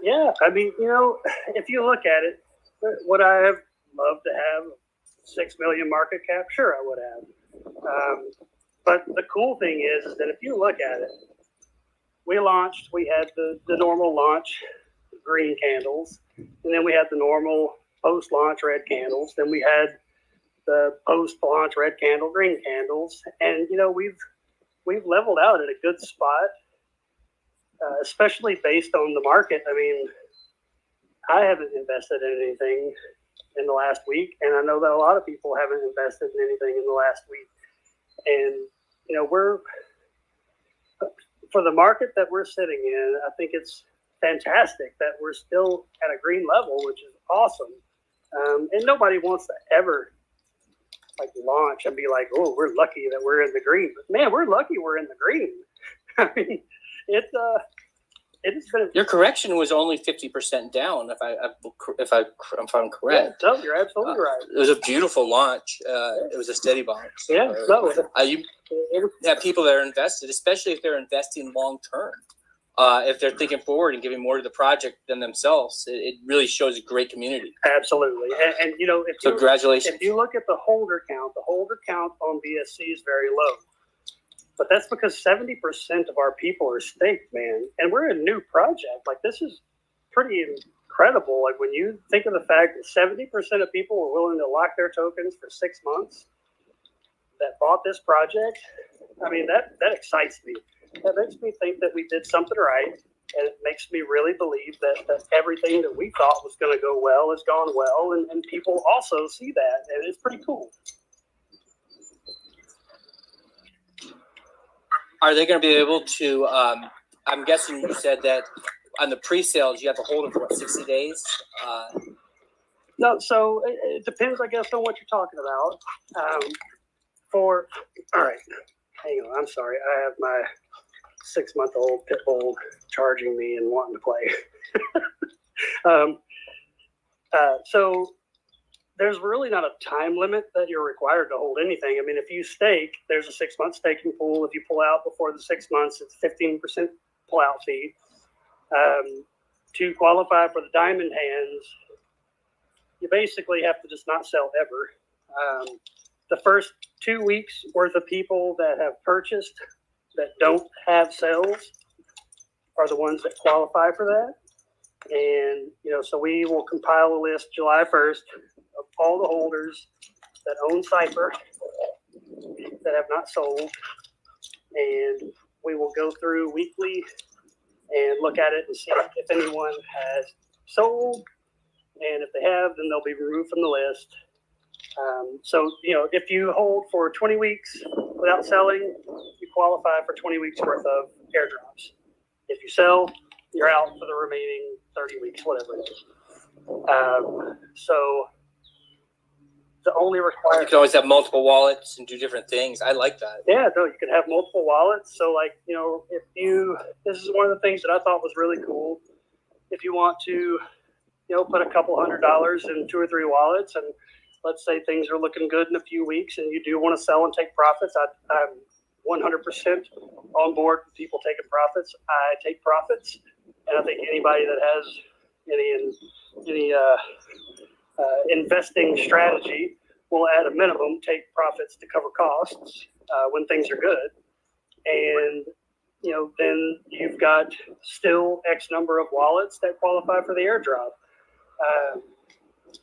F: Yeah, I mean, if you look at it, would I have loved to have 6 million market cap? Sure, I would have. But the cool thing is that if you look at it, we had the normal launch green candles, and then we had the normal post-launch red candles. Then we had the post-launch red candle, green candles, and we've leveled out at a good spot, especially based on the market. I mean, I haven't invested in anything in the last week, and I know that a lot of people haven't invested in anything in the last week. And we're for the market that we're sitting in, I think it's fantastic that we're still at a green level, which is awesome. And nobody wants to ever launch and be like, oh, we're lucky that we're in the green. But man, we're lucky we're in the green. I mean, it has been.
H: Your correction was only 50% down, if I'm correct.
F: Yeah, no, you're absolutely right.
H: It was a beautiful launch. It was a steady bounce.
F: Yeah, no.
H: You have people that are invested, especially if they're investing long term. If they're thinking forward and giving more to the project than themselves, it really shows a great community.
F: Absolutely, and
H: congratulations.
F: If you look at the holder count on BSC is very low, but that's because 70% of our people are staked, man, and we're a new project. This is pretty incredible. When you think of the fact that 70% of people were willing to lock their tokens for 6 months that bought this project, I mean that excites me. That makes me think that we did something right, and it makes me really believe that everything that we thought was going to go well has gone well, and people also see that, and it's pretty cool.
H: Are they going to be able to, I'm guessing you said that on the pre-sales, you have to hold them for, 60 days?
F: No, so it depends, I guess, on what you're talking about. All right, hang on, I'm sorry. I have my 6-month-old pit bull charging me and wanting to play. So there's really not a time limit that you're required to hold anything. I mean, if you stake, there's a 6-month staking pool. If you pull out before the 6 months, it's 15% pull-out fee. To qualify for the diamond hands, you basically have to just not sell ever. The first 2 weeks worth of people that have purchased that don't have sales are the ones that qualify for that. And, so we will compile a list July 1st of all the holders that own Cypher that have not sold. And we will go through weekly and look at it and see if anyone has sold. And if they have, then they'll be removed from the list. So, if you hold for 20 weeks without selling, you qualify for 20 weeks worth of airdrops. If you sell, you're out for the remaining 30 weeks, whatever it is. So the only requirement.
H: You can always have multiple wallets and do different things. I like that.
F: Yeah, no, you can have multiple wallets. So this is one of the things that I thought was really cool. If you want to, put a couple $100 in 2 or 3 wallets, and let's say things are looking good in a few weeks and you do want to sell and take profits, I'm 100% on board with people taking profits. I take profits, and I think anybody that has any investing strategy will, at a minimum, take profits to cover costs when things are good. And then you've got still X number of wallets that qualify for the airdrop.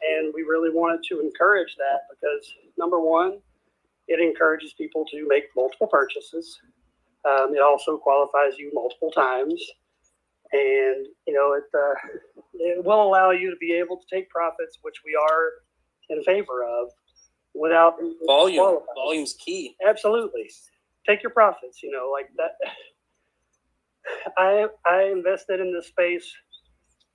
F: And we really wanted to encourage that because, number one, it encourages people to make multiple purchases. It also qualifies you multiple times. And, it will allow you to be able to take profits, which we are in favor of, without
H: volume. Volume's key.
F: Absolutely. Take your profits, like that. I invested in this space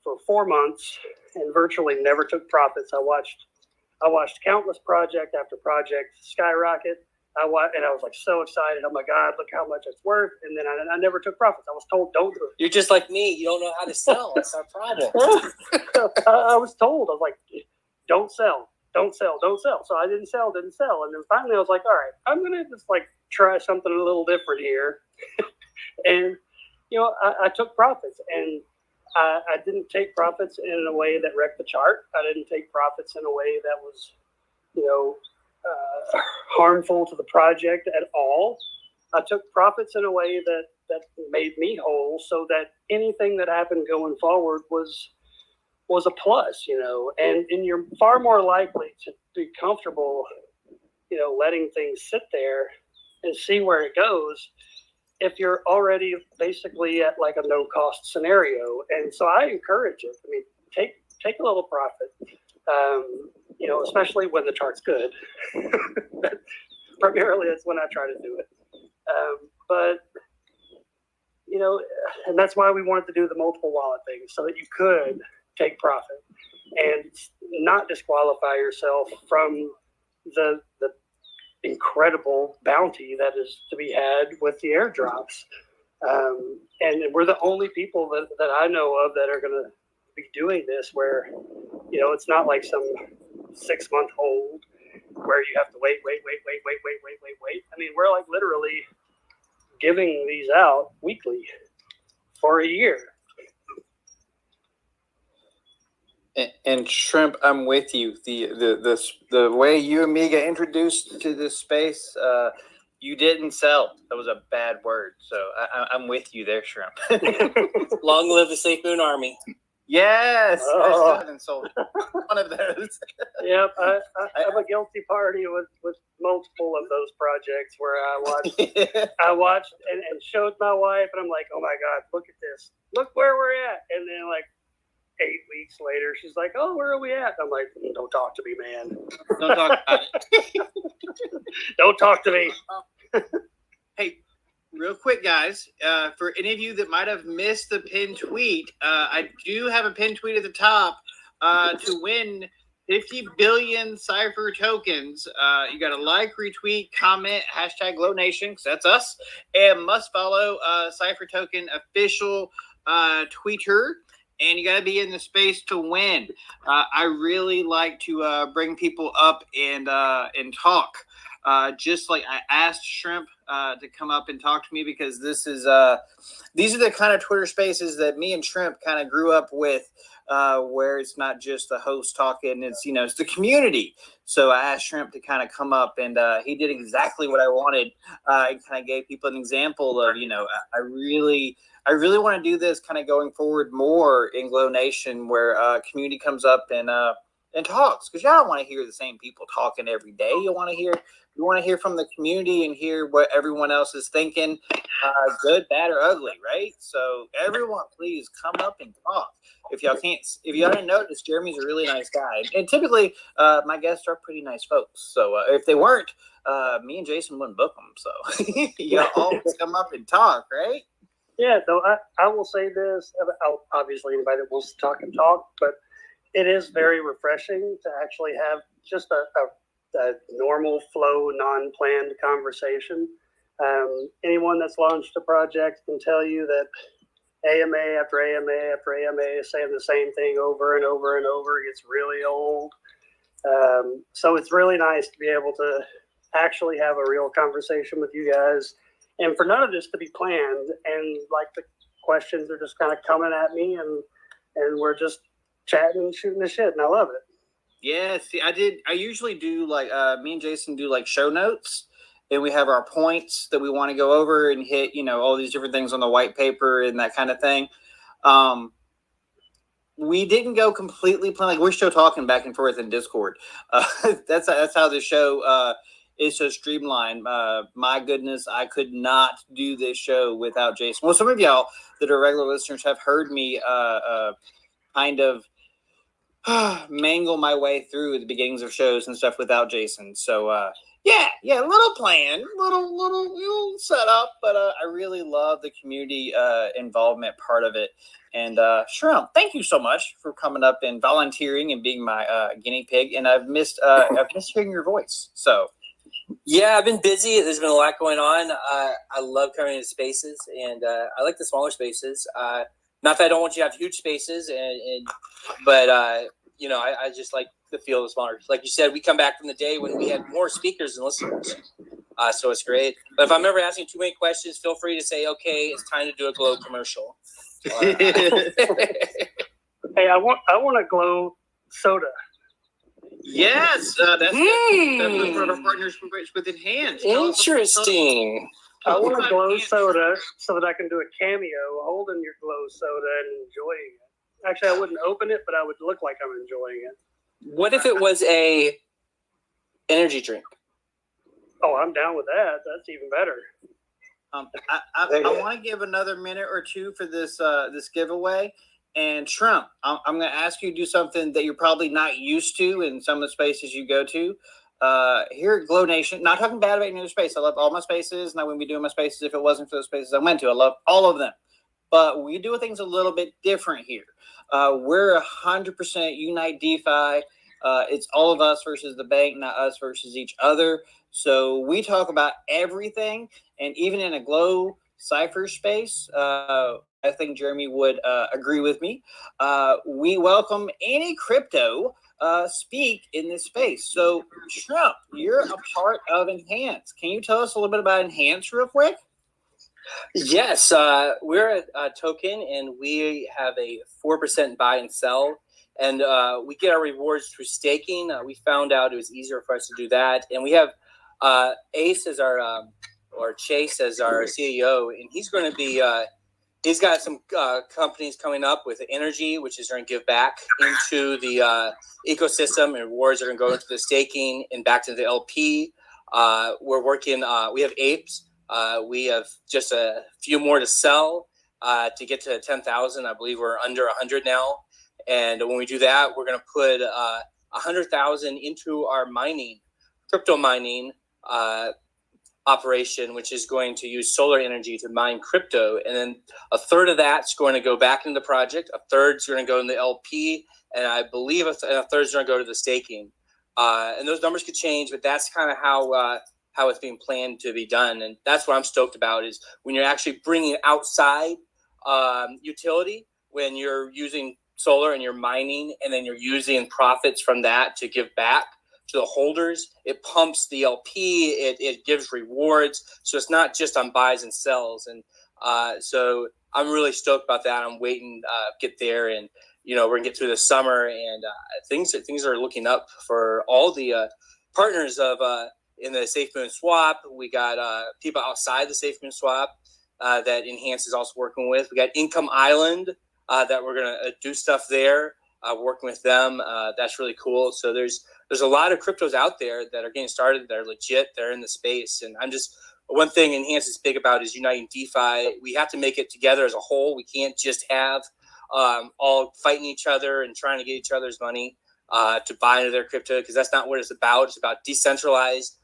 F: for 4 months and virtually never took profits. I watched countless project after project skyrocket. I was like so excited. Oh my God, look how much it's worth. And then I never took profits. I was told, don't do it.
H: You're just like me. You don't know how to sell. That's our problem.
F: I was told, I was like, don't sell. Don't sell. Don't sell. So I didn't sell. And then finally I was like, all right, I'm going to just like try something a little different here. And, I took profits, and I didn't take profits in a way that wrecked the chart. I didn't take profits in a way that was, harmful to the project at all. I took profits in a way that made me whole, so that anything that happened going forward was a plus, and you're far more likely to be comfortable, letting things sit there and see where it goes if you're already basically at like a no cost scenario. And so I encourage it. I mean, take a little profit, especially when the chart's good. Primarily, that's when I try to do it. But and that's why we wanted to do the multiple wallet thing, so that you could take profit and not disqualify yourself from the incredible bounty that is to be had with the airdrops. And we're the only people that I know of that are going to be doing this, where it's not like some 6-month hold where you have to wait. I mean, we're like literally giving these out weekly for a year.
B: And Shrimp, I'm with you. The way you and me got introduced to this space, you didn't sell. That was a bad word. So I'm with you there, Shrimp.
H: Long live the Safe Moon Army.
B: Yes, I still haven't sold one of those.
F: Yep, I'm a guilty party with multiple of those projects where I watched and showed my wife, and I'm like, oh my God, look at this, look where we're at, and then like 8 weeks later, she's like, oh, where are we at? I'm like, don't talk to me, man.
B: Don't talk about it.
F: Don't talk to me.
B: Hey, real quick, guys, for any of you that might have missed the pinned tweet, I do have a pinned tweet at the top to win 50 billion Cypher tokens. You got to like, retweet, comment, hashtag GlowNation, because that's us, and must follow Cypher Token official tweeter. And you got to be in the space to win. I really like to bring people up and talk. Just like I asked Shrimp to come up and talk to me, because these are the kind of Twitter spaces that me and Shrimp kind of grew up with, where it's not just the host talking, it's it's the community. So I asked Shrimp to kind of come up, and he did exactly what I wanted. He kind of gave people an example of I really want to do this kind of going forward more in Glow Nation, where community comes up and talks, because y'all don't want to hear the same people talking every day. You want to hear from the community and hear what everyone else is thinking, good, bad, or ugly, right? So everyone, please come up and talk. If y'all didn't notice, Jeremy's a really nice guy, and typically my guests are pretty nice folks. So if they weren't, me and Jason wouldn't book them. So y'all always come up and talk, right?
F: Yeah, though I will say this, obviously anybody that wants to talk and talk, but it is very refreshing to actually have just a normal flow, non-planned conversation. Anyone that's launched a project can tell you that AMA after AMA after AMA is saying the same thing over and over and over. It gets really old. So it's really nice to be able to actually have a real conversation with you guys, and for none of this to be planned, and like the questions are just kind of coming at me, and we're just chatting and shooting the shit, and I love it.
B: Yeah, see, I usually do like me and Jason do like show notes, and we have our points that we want to go over and hit, all these different things on the white paper and that kind of thing. We didn't go completely plain, like we're still talking back and forth in Discord. That's how the show is so streamlined. My goodness, I could not do this show without Jason. Well, some of y'all that are regular listeners have heard me kind of mangle my way through the beginnings of shows and stuff without Jason. So yeah, little plan, little setup, but I really love the community involvement part of it. And Shrimp, thank you so much for coming up and volunteering and being my guinea pig. And I've missed hearing your voice. So
H: Yeah, I've been busy. There's been a lot going on. I love coming into spaces, and I like the smaller spaces. Not that I don't want you to have huge spaces, but I just like the feel of the smaller. Like you said, we come back from the day when we had more speakers than listeners, so it's great. But if I'm ever asking too many questions, feel free to say, "Okay, it's time to do a Glow commercial."
F: Hey, I want a Glow soda.
B: Yes, that's one of our partners with Enhance.
H: Interesting.
F: I want a Glow soda so that I can do a cameo holding your Glow soda and enjoying it. Actually, I wouldn't open it, but I would look like I'm enjoying it.
H: What if it was a energy drink?
F: Oh, I'm down with that. That's even better.
B: I want to give another minute or two for this giveaway. And Trump, I'm going to ask you to do something that you're probably not used to in some of the spaces you go to. Here at Glow Nation, not talking bad about any other space. I love all my spaces, and I wouldn't be doing my spaces if it wasn't for the spaces I went to. I love all of them. But we do things a little bit different here. We're 100% Unite DeFi. It's all of us versus the bank, not us versus each other. So we talk about everything, and even in a Glow Cypher space, I think Jeremy would agree with me. We welcome any crypto speak in this space. So, Trump, you're a part of Enhance. Can you tell us a little bit about Enhance real quick?
H: Yes, we're a token, and we have a 4% buy and sell, and we get our rewards through staking. We found out it was easier for us to do that, and we have Ace as our or Chase as our CEO, and he's going to be. He's got some companies coming up with energy, which is going to give back into the ecosystem, and rewards are going to go into the staking and back to the LP. We're working. We have apes. We have just a few more to sell to get to 10,000. I believe we're under 100 now. And when we do that, we're going to put 100,000 into our crypto mining operation, which is going to use solar energy to mine crypto. And then a third of that's going to go back into the project. A third's going to go in the LP. And I believe a third's going to go to the staking. And those numbers could change, but that's kind of how it's being planned to be done. And that's what I'm stoked about is when you're actually bringing outside utility, when you're using solar and you're mining, and then you're using profits from that to give back to the holders. It pumps the LP, it gives rewards. So it's not just on buys and sells. And so I'm really stoked about that. I'm waiting get there, and we're gonna get through the summer, and things are looking up for all the partners of in the Safe Moon Swap. We got people outside the Safe Moon Swap that Enhance is also working with. We got Income Island that we're gonna do stuff there, working with them. That's really cool. So there's a lot of cryptos out there that are getting started. They're legit. They're in the space, and I'm just one thing Enhance is big about is uniting DeFi. We have to make it together as a whole. We can't just have all fighting each other and trying to get each other's money to buy into their crypto, because that's not what it's about. It's about decentralized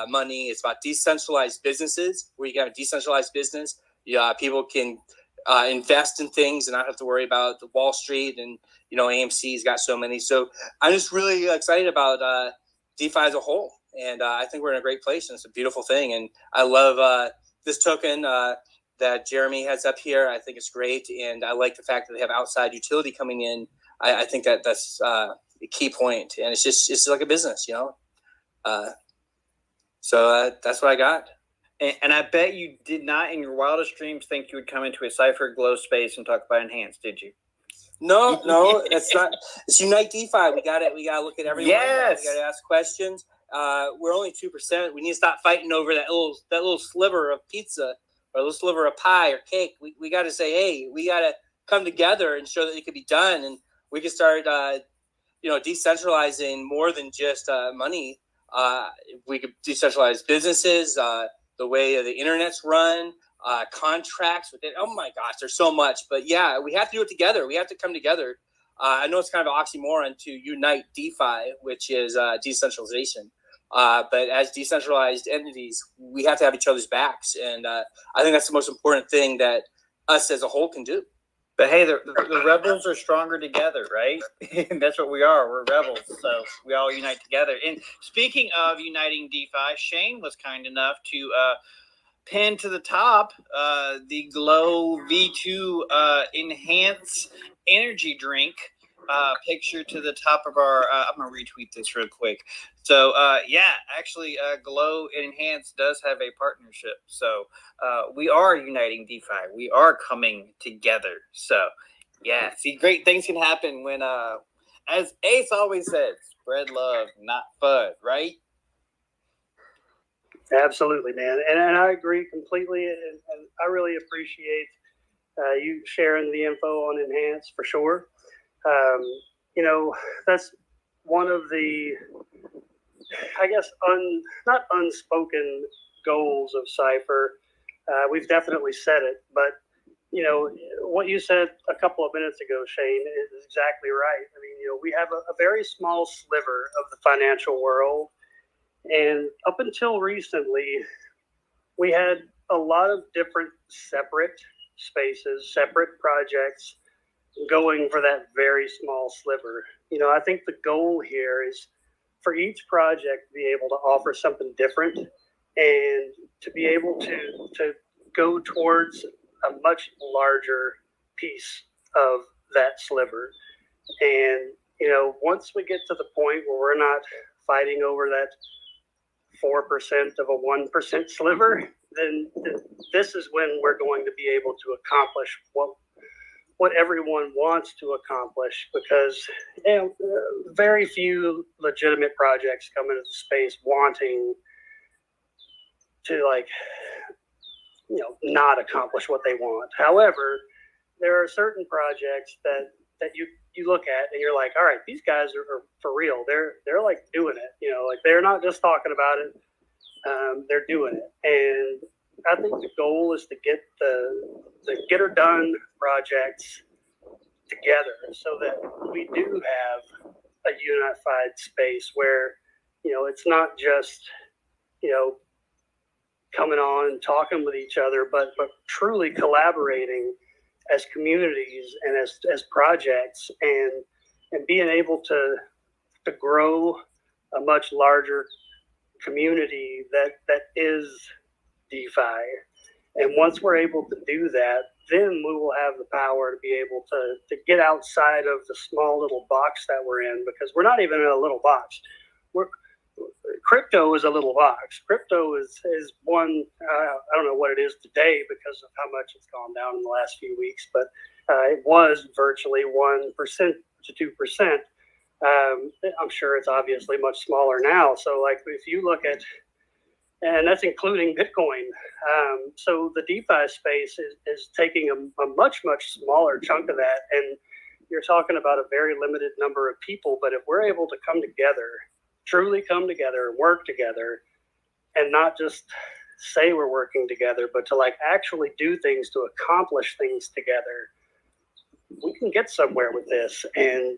H: money. It's about decentralized businesses where you can have a decentralized business. People can invest in things and not have to worry about the Wall Street, and AMC's got so many. So I'm just really excited about DeFi as a whole, and I think we're in a great place, and it's a beautiful thing. And I love this token that Jeremy has up here. I think it's great, and I like the fact that they have outside utility coming in. I think that's a key point, and it's like a business, So that's what I got.
B: And I bet you did not in your wildest dreams think you would come into a Cypher Glow space and talk about Enhance, did you?
H: No, that's not. It's Unite DeFi. We got it. We got to look at everyone.
B: Yes.
H: We got to ask questions. We're only 2%. We need to stop fighting over that little sliver of pizza or a little sliver of pie or cake. We got to say, hey, we got to come together and show that it could be done, and we can start, decentralizing more than just money. We could decentralize businesses, the way the internet's run, contracts with it. Oh my gosh, there's so much. But yeah, we have to do it together. We have to come together. I know it's kind of an oxymoron to unite DeFi, which is decentralization. But as decentralized entities, we have to have each other's backs. And I think that's the most important thing that us as a whole can do.
B: But hey, the rebels are stronger together, right? And that's what we are. We're rebels, so we all unite together. And speaking of uniting DeFi, Shane was kind enough to pin to the top the Glow V2 Enhance Energy Drink picture to the top of our. I'm gonna retweet this real quick. So yeah, actually, Glow Enhance does have a partnership. So we are uniting DeFi. We are coming together. So yeah, see, great things can happen when, as Ace always says, spread love, not FUD, right?
F: Absolutely, man. And I agree completely. And I really appreciate you sharing the info on Enhance for sure. You know, that's one of the, I guess, not unspoken goals of Cypher. We've definitely said it, but you know, what you said a couple of minutes ago, Shane, is exactly right. I mean, you know, we have a very small sliver of the financial world. And up until recently, we had a lot of different separate spaces, separate projects going for that very small sliver. You know, I think the goal here is for each project to be able to offer something different and to be able to go towards a much larger piece of that sliver. And, you know, once we get to the point where we're not fighting over that 4% of a 1% sliver, then this is when we're going to be able to accomplish what everyone wants to accomplish, because you know, very few legitimate projects come into the space wanting to, like, you know, not accomplish what they want. However, there are certain projects that you look at and you're like, all right, these guys are for real. They're like doing it. You know, like they're not just talking about it. They're doing it. And I think the goal is to get the get her done projects together so that we do have a unified space where, you know, it's not just, you know, coming on and talking with each other, but truly collaborating as communities and as projects, and being able to grow a much larger community that is DeFi. And once we're able to do that, then we will have the power to be able to get outside of the small little box that we're in, because we're not even in a little box. Crypto is a little box. Crypto is one, I don't know what it is today because of how much it's gone down in the last few weeks, but it was virtually 1% to 2%. I'm sure it's obviously much smaller now. So like if you look at, and that's including Bitcoin. So the DeFi space is taking a much, much smaller chunk of that. And you're talking about a very limited number of people. But if we're able to come together, truly come together, work together, and not just say we're working together, but to like actually do things, to accomplish things together, we can get somewhere with this. And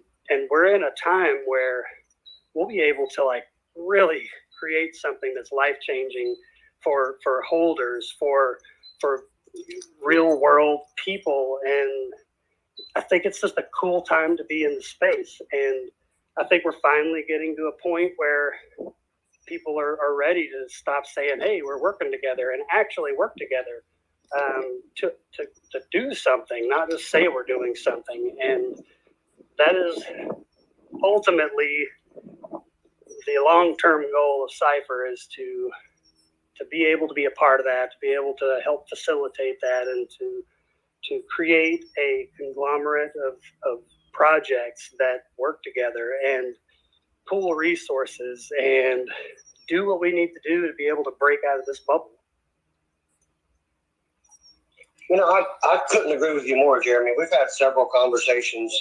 F: we're in a time where we'll be able to like really create something that's life-changing for holders, for real world people. And I think it's just a cool time to be in the space. And I think we're finally getting to a point where people are ready to stop saying, hey, we're working together, and actually work together to do something, not just say we're doing something. And that is ultimately the long-term goal of Cypher, is to be able to be a part of that, to be able to help facilitate that, and to create a conglomerate of projects that work together and pool resources and do what we need to do to be able to break out of this bubble.
C: You know, I couldn't agree with you more, Jeremy. We've had several conversations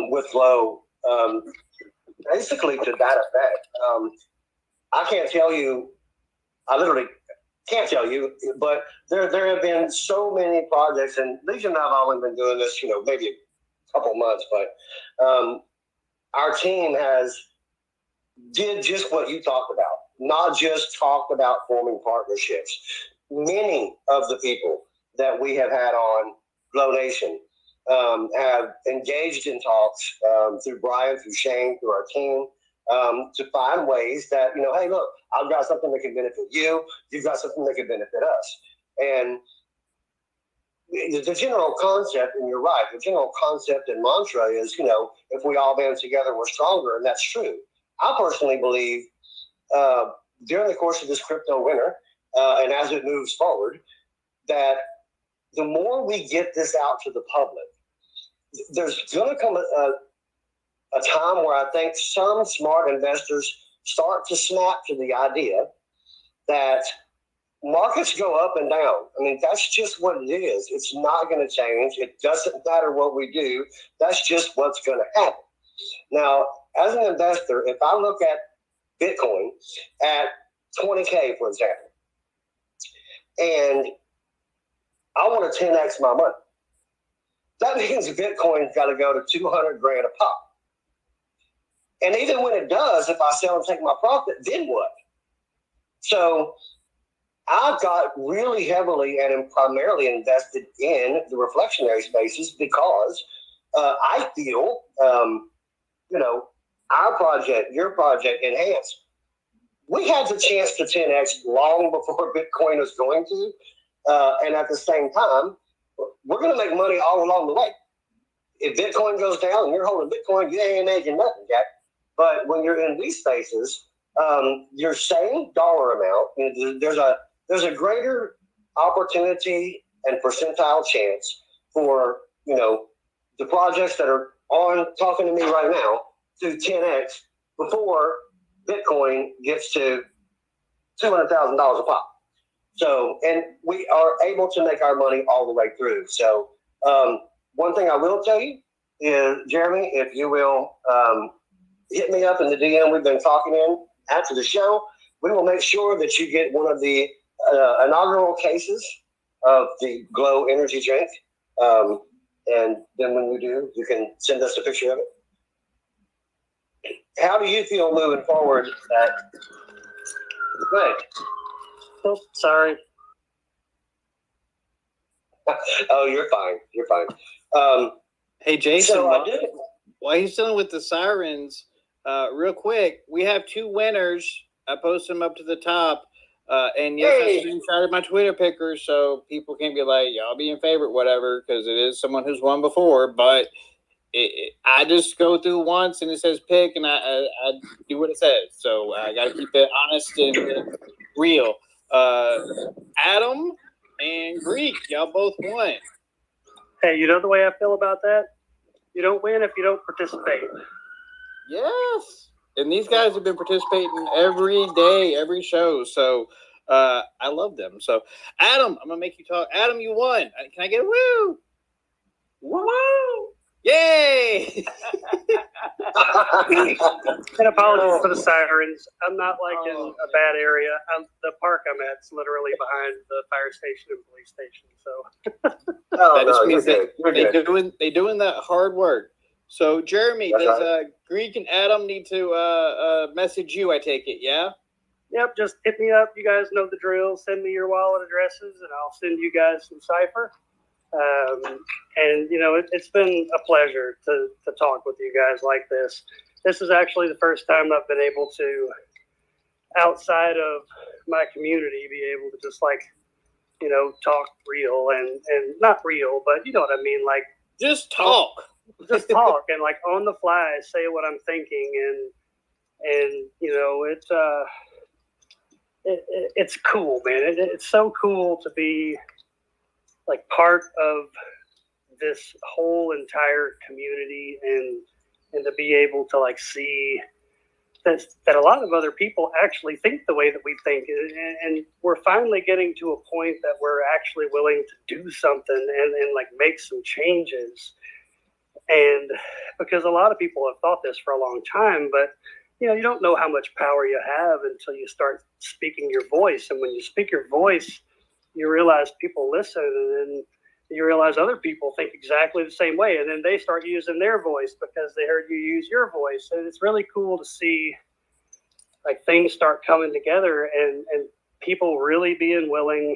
C: with Glow, basically to that effect. I can't tell you, I literally can't tell you, but there have been so many projects, and Legion and I have only been doing this, you know, maybe a couple months, but our team did just what you talked about, not just talked about forming partnerships. Many of the people that we have had on Glow Nation have engaged in talks through Brian, through Shane, through our team, to find ways that, hey, look, I've got something that can benefit you. You've got something that can benefit us. And the general concept, and you're right, the general concept and mantra is, if we all band together, we're stronger, and that's true. I personally believe during the course of this crypto winter, and as it moves forward, that the more we get this out to the public, there's going to come a time where I think some smart investors start to snap to the idea that markets go up and down. I mean, that's just what it is. It's not going to change. It doesn't matter what we do. That's just what's going to happen. Now, as an investor, if I look at Bitcoin at 20K, for example, and I want to 10X my money, that means Bitcoin's got to go to 200 grand a pop. And even when it does, if I sell and take my profit, then what? So I've got really heavily and primarily invested in the reflectionary spaces because I feel, our project, your project, Enhance, we had the chance to 10X long before Bitcoin was going to. And at the same time, we're going to make money all along the way. If Bitcoin goes down and you're holding Bitcoin, you ain't making nothing, Jack. But when you're in these spaces, your same dollar amount, there's a greater opportunity and percentile chance for, the projects that are on talking to me right now to 10X before Bitcoin gets to $200,000 a pop. So, and we are able to make our money all the way through. So, one thing I will tell you is, Jeremy, if you will hit me up in the DM we've been talking in after the show, we will make sure that you get one of the inaugural cases of the Glow energy drink. And then when you do, you can send us a picture of it. How do you feel moving forward? Good.
F: Oh, sorry.
C: Oh, you're fine. You're fine.
B: Hey, Jason,
C: So
B: while he's dealing with the sirens, real quick, we have two winners. I posted them up to the top. And yes, I screenshotted my Twitter picker so people can't be like, y'all be in favorite, whatever, because it is someone who's won before. But I just go through once and it says pick, and I do what it says. So I got to keep it honest and real. Adam and Greek, y'all both won.
F: Hey, you know the way I feel about that? You don't win if you don't participate.
B: Yes. And these guys have been participating every day, every show. So I love them. So, Adam, I'm going to make you talk. Adam, you won. Can I get a woo? Woo! Yay!
F: And apologies for the sirens. I'm not in a bad area. The park I'm at is literally behind the fire station and police station. So
C: that just means
B: they're doing that hard work. So, Jeremy, does Greek and Adam need to message you, I take it, yeah?
F: Yep, just hit me up. You guys know the drill. Send me your wallet addresses, and I'll send you guys some Cypher. And, it's been a pleasure to talk with you guys like this. This is actually the first time I've been able to, outside of my community, be able to just, talk real and not real, but you know what I mean?
B: Just talk.
F: Just talk and on the fly say what I'm thinking and it's cool, man. It's so cool to be part of this whole entire community and to be able to see that a lot of other people actually think the way that we think, and we're finally getting to a point that we're actually willing to do something and make some changes. And because a lot of people have thought this for a long time, but you don't know how much power you have until you start speaking your voice. And when you speak your voice, you realize people listen, and then you realize other people think exactly the same way. And then they start using their voice because they heard you use your voice. And it's really cool to see things start coming together and people really being willing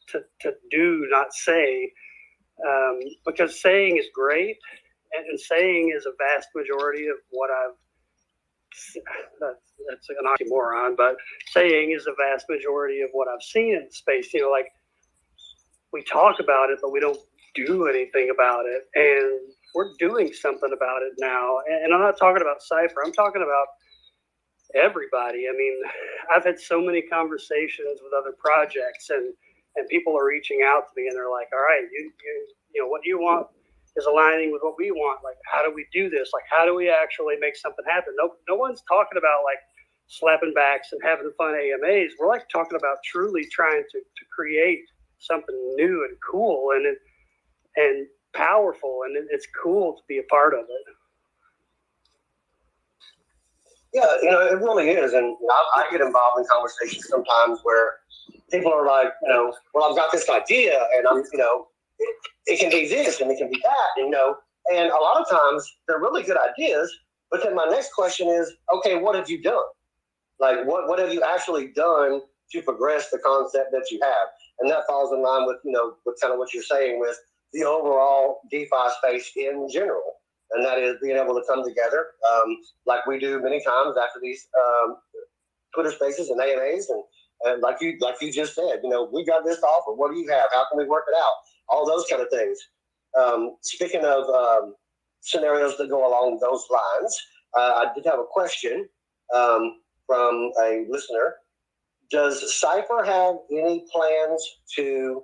F: to do, not say. because saying is great, and saying is a vast majority of what I've. That's an oxymoron, but saying is a vast majority of what I've seen in space. You know, like we talk about it, but we don't do anything about it, and we're doing something about it now. And I'm not talking about Cypher. I'm talking about everybody. I mean, I've had so many conversations with other projects, and people are reaching out to me, and they're like, "All right, you know, what you want is aligning with what we want. Like, how do we do this? Like, how do we actually make something happen?" No one's talking about like slapping backs and having fun AMAs. We're like talking about truly trying to create something new and cool and powerful, and it's cool to be a part of it.
C: Yeah, it really is. And I get involved in conversations sometimes where people are like, well, I've got this idea, and I'm, it can be this and it can be that, and a lot of times they're really good ideas. But then my next question is, okay, what have you done? Like, what have you actually done to progress the concept that you have? And that falls in line with, with kind of what you're saying with the overall DeFi space in general. And that is being able to come together, like we do many times after these Twitter Spaces and AMAs, and like you just said, we got this offer. What do you have? How can we work it out? All those kind of things. Speaking of scenarios that go along those lines, I did have a question from a listener. Does Cypher have any plans to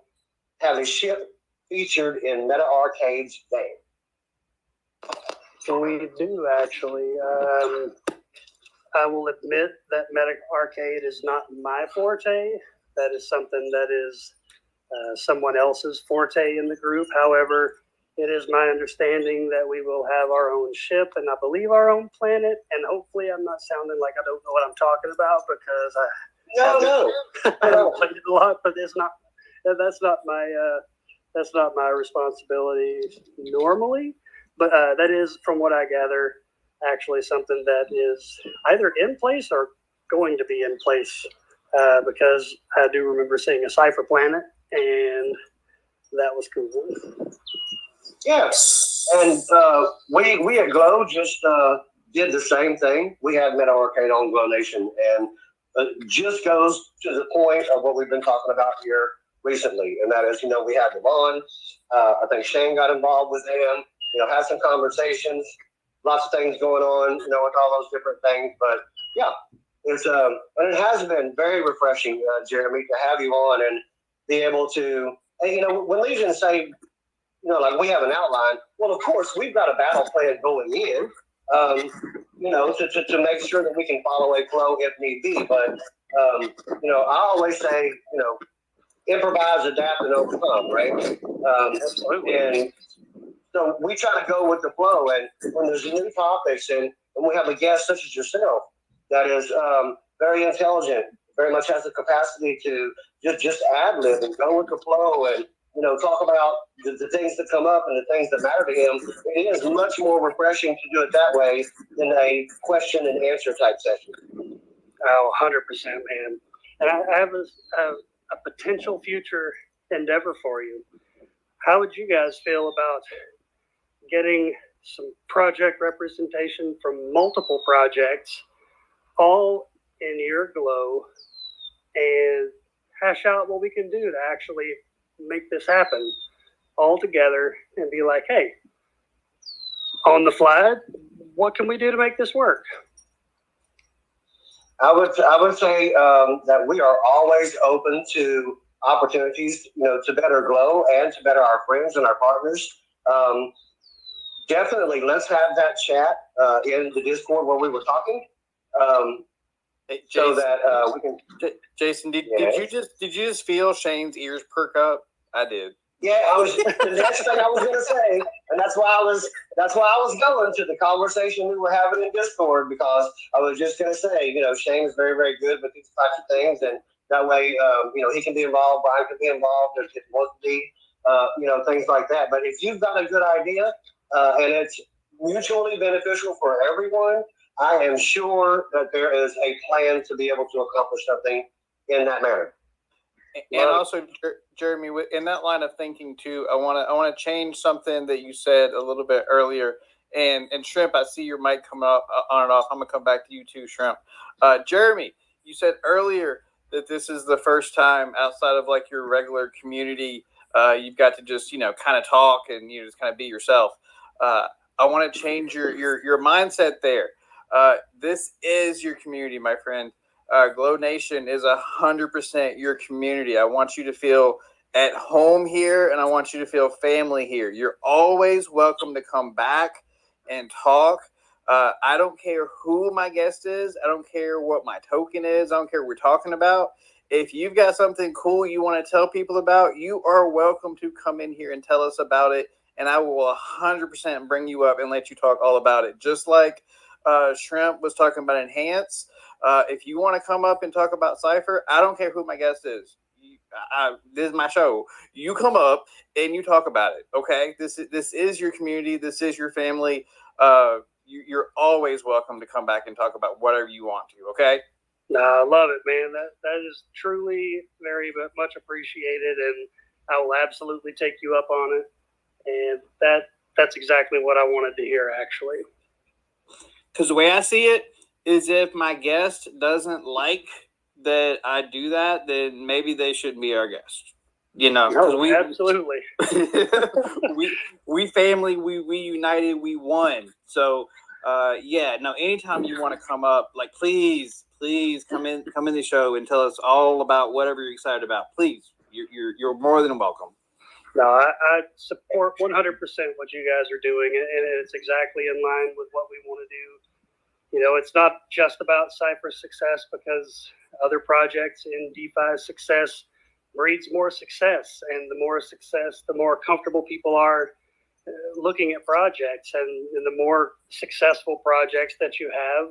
C: have a ship featured in Meta Arcade's game?
F: We do, actually. I will admit that Meta Arcade is not my forte. That is something that is someone else's forte in the group. However, it is my understanding that we will have our own ship and I believe our own planet. And hopefully I'm not sounding like I don't know what I'm talking about, because I haven't played it a lot, but that's not my responsibility normally. But that is, from what I gather, actually something that is either in place or going to be in place, because I do remember seeing a Cypher planet, and that was cool.
C: Yes, and we at Glow just did the same thing. We had Meta Arcade on Glow Nation, and it just goes to the point of what we've been talking about here recently, and that is, we had them on. I think Shane got involved with them. Had some conversations, lots of things going on, with all those different things. But yeah, it's and it has been very refreshing, Jeremy, to have you on and be able to, when Legion say, like we have an outline. Well, of course, we've got a battle plan going in, to make sure that we can follow a flow if need be. But I always say, improvise, adapt, and overcome, right?
F: Absolutely.
C: And so we try to go with the flow, and when there's new topics, and we have a guest such as yourself that is very intelligent, very much has the capacity to just ad-lib and go with the flow, and talk about the things that come up and the things that matter to him. It is much more refreshing to do it that way than a question and answer type session.
F: Oh, 100%, man. And I have a potential future endeavor for you. How would you guys feel about getting some project representation from multiple projects, all in your Glow, and hash out what we can do to actually make this happen all together, and be like, hey, on the fly, what can we do to make this work?
C: I would say that we are always open to opportunities, to better Glow and to better our friends and our partners. Definitely, let's have that chat in the Discord where we were talking,
B: Hey, Jason,
C: so that we can.
B: Jason, did you just feel Shane's ears perk up? I did.
C: Yeah, I was. The next thing I was going to say, and that's why I was going to the conversation we were having in Discord, because I was just going to say, Shane is very, very good with these types of things, and that way, he can be involved, Brian can be involved, if it wants to be, things like that. But if you've got a good idea and it's mutually beneficial for everyone, I am sure that there is a plan to be able to accomplish something in that manner.
B: And also, Jeremy, in that line of thinking too, I want to change something that you said a little bit earlier. And Shrimp, I see your mic coming up on and off. I'm gonna come back to you too, Shrimp. Jeremy, you said earlier that this is the first time outside of like your regular community, you've got to just kind of talk and just kind of be yourself. I want to change your mindset there. This is your community, my friend. Glow Nation is 100% your community. I want you to feel at home here, and I want you to feel family here. You're always welcome to come back and talk. I don't care who my guest is. I don't care what my token is. I don't care what we're talking about. If you've got something cool you want to tell people about, you are welcome to come in here and tell us about it, and I will 100% bring you up and let you talk all about it. Just like Shrimp was talking about Enhance. If you want to come up and talk about Cypher, I don't care who my guest is. This is my show. You come up and you talk about it. Okay, this is your community. This is your family. You're always welcome to come back and talk about whatever you want to. Okay.
F: No, I love it, man. That is truly very much appreciated, and I will absolutely take you up on it. And that's exactly what I wanted to hear, actually.
B: Because the way I see it is, if my guest doesn't like that I do that, then maybe they shouldn't be our guest.
F: No, absolutely.
B: we family, we united, we won. So anytime you want to come up, like please come in the show and tell us all about whatever you're excited about. Please, you're more than welcome.
F: No, I support 100% what you guys are doing, and it's exactly in line with what we want to do. It's not just about Cypher's success, because other projects in DeFi's success breeds more success, and the more success, the more comfortable people are looking at projects, and the more successful projects that you have,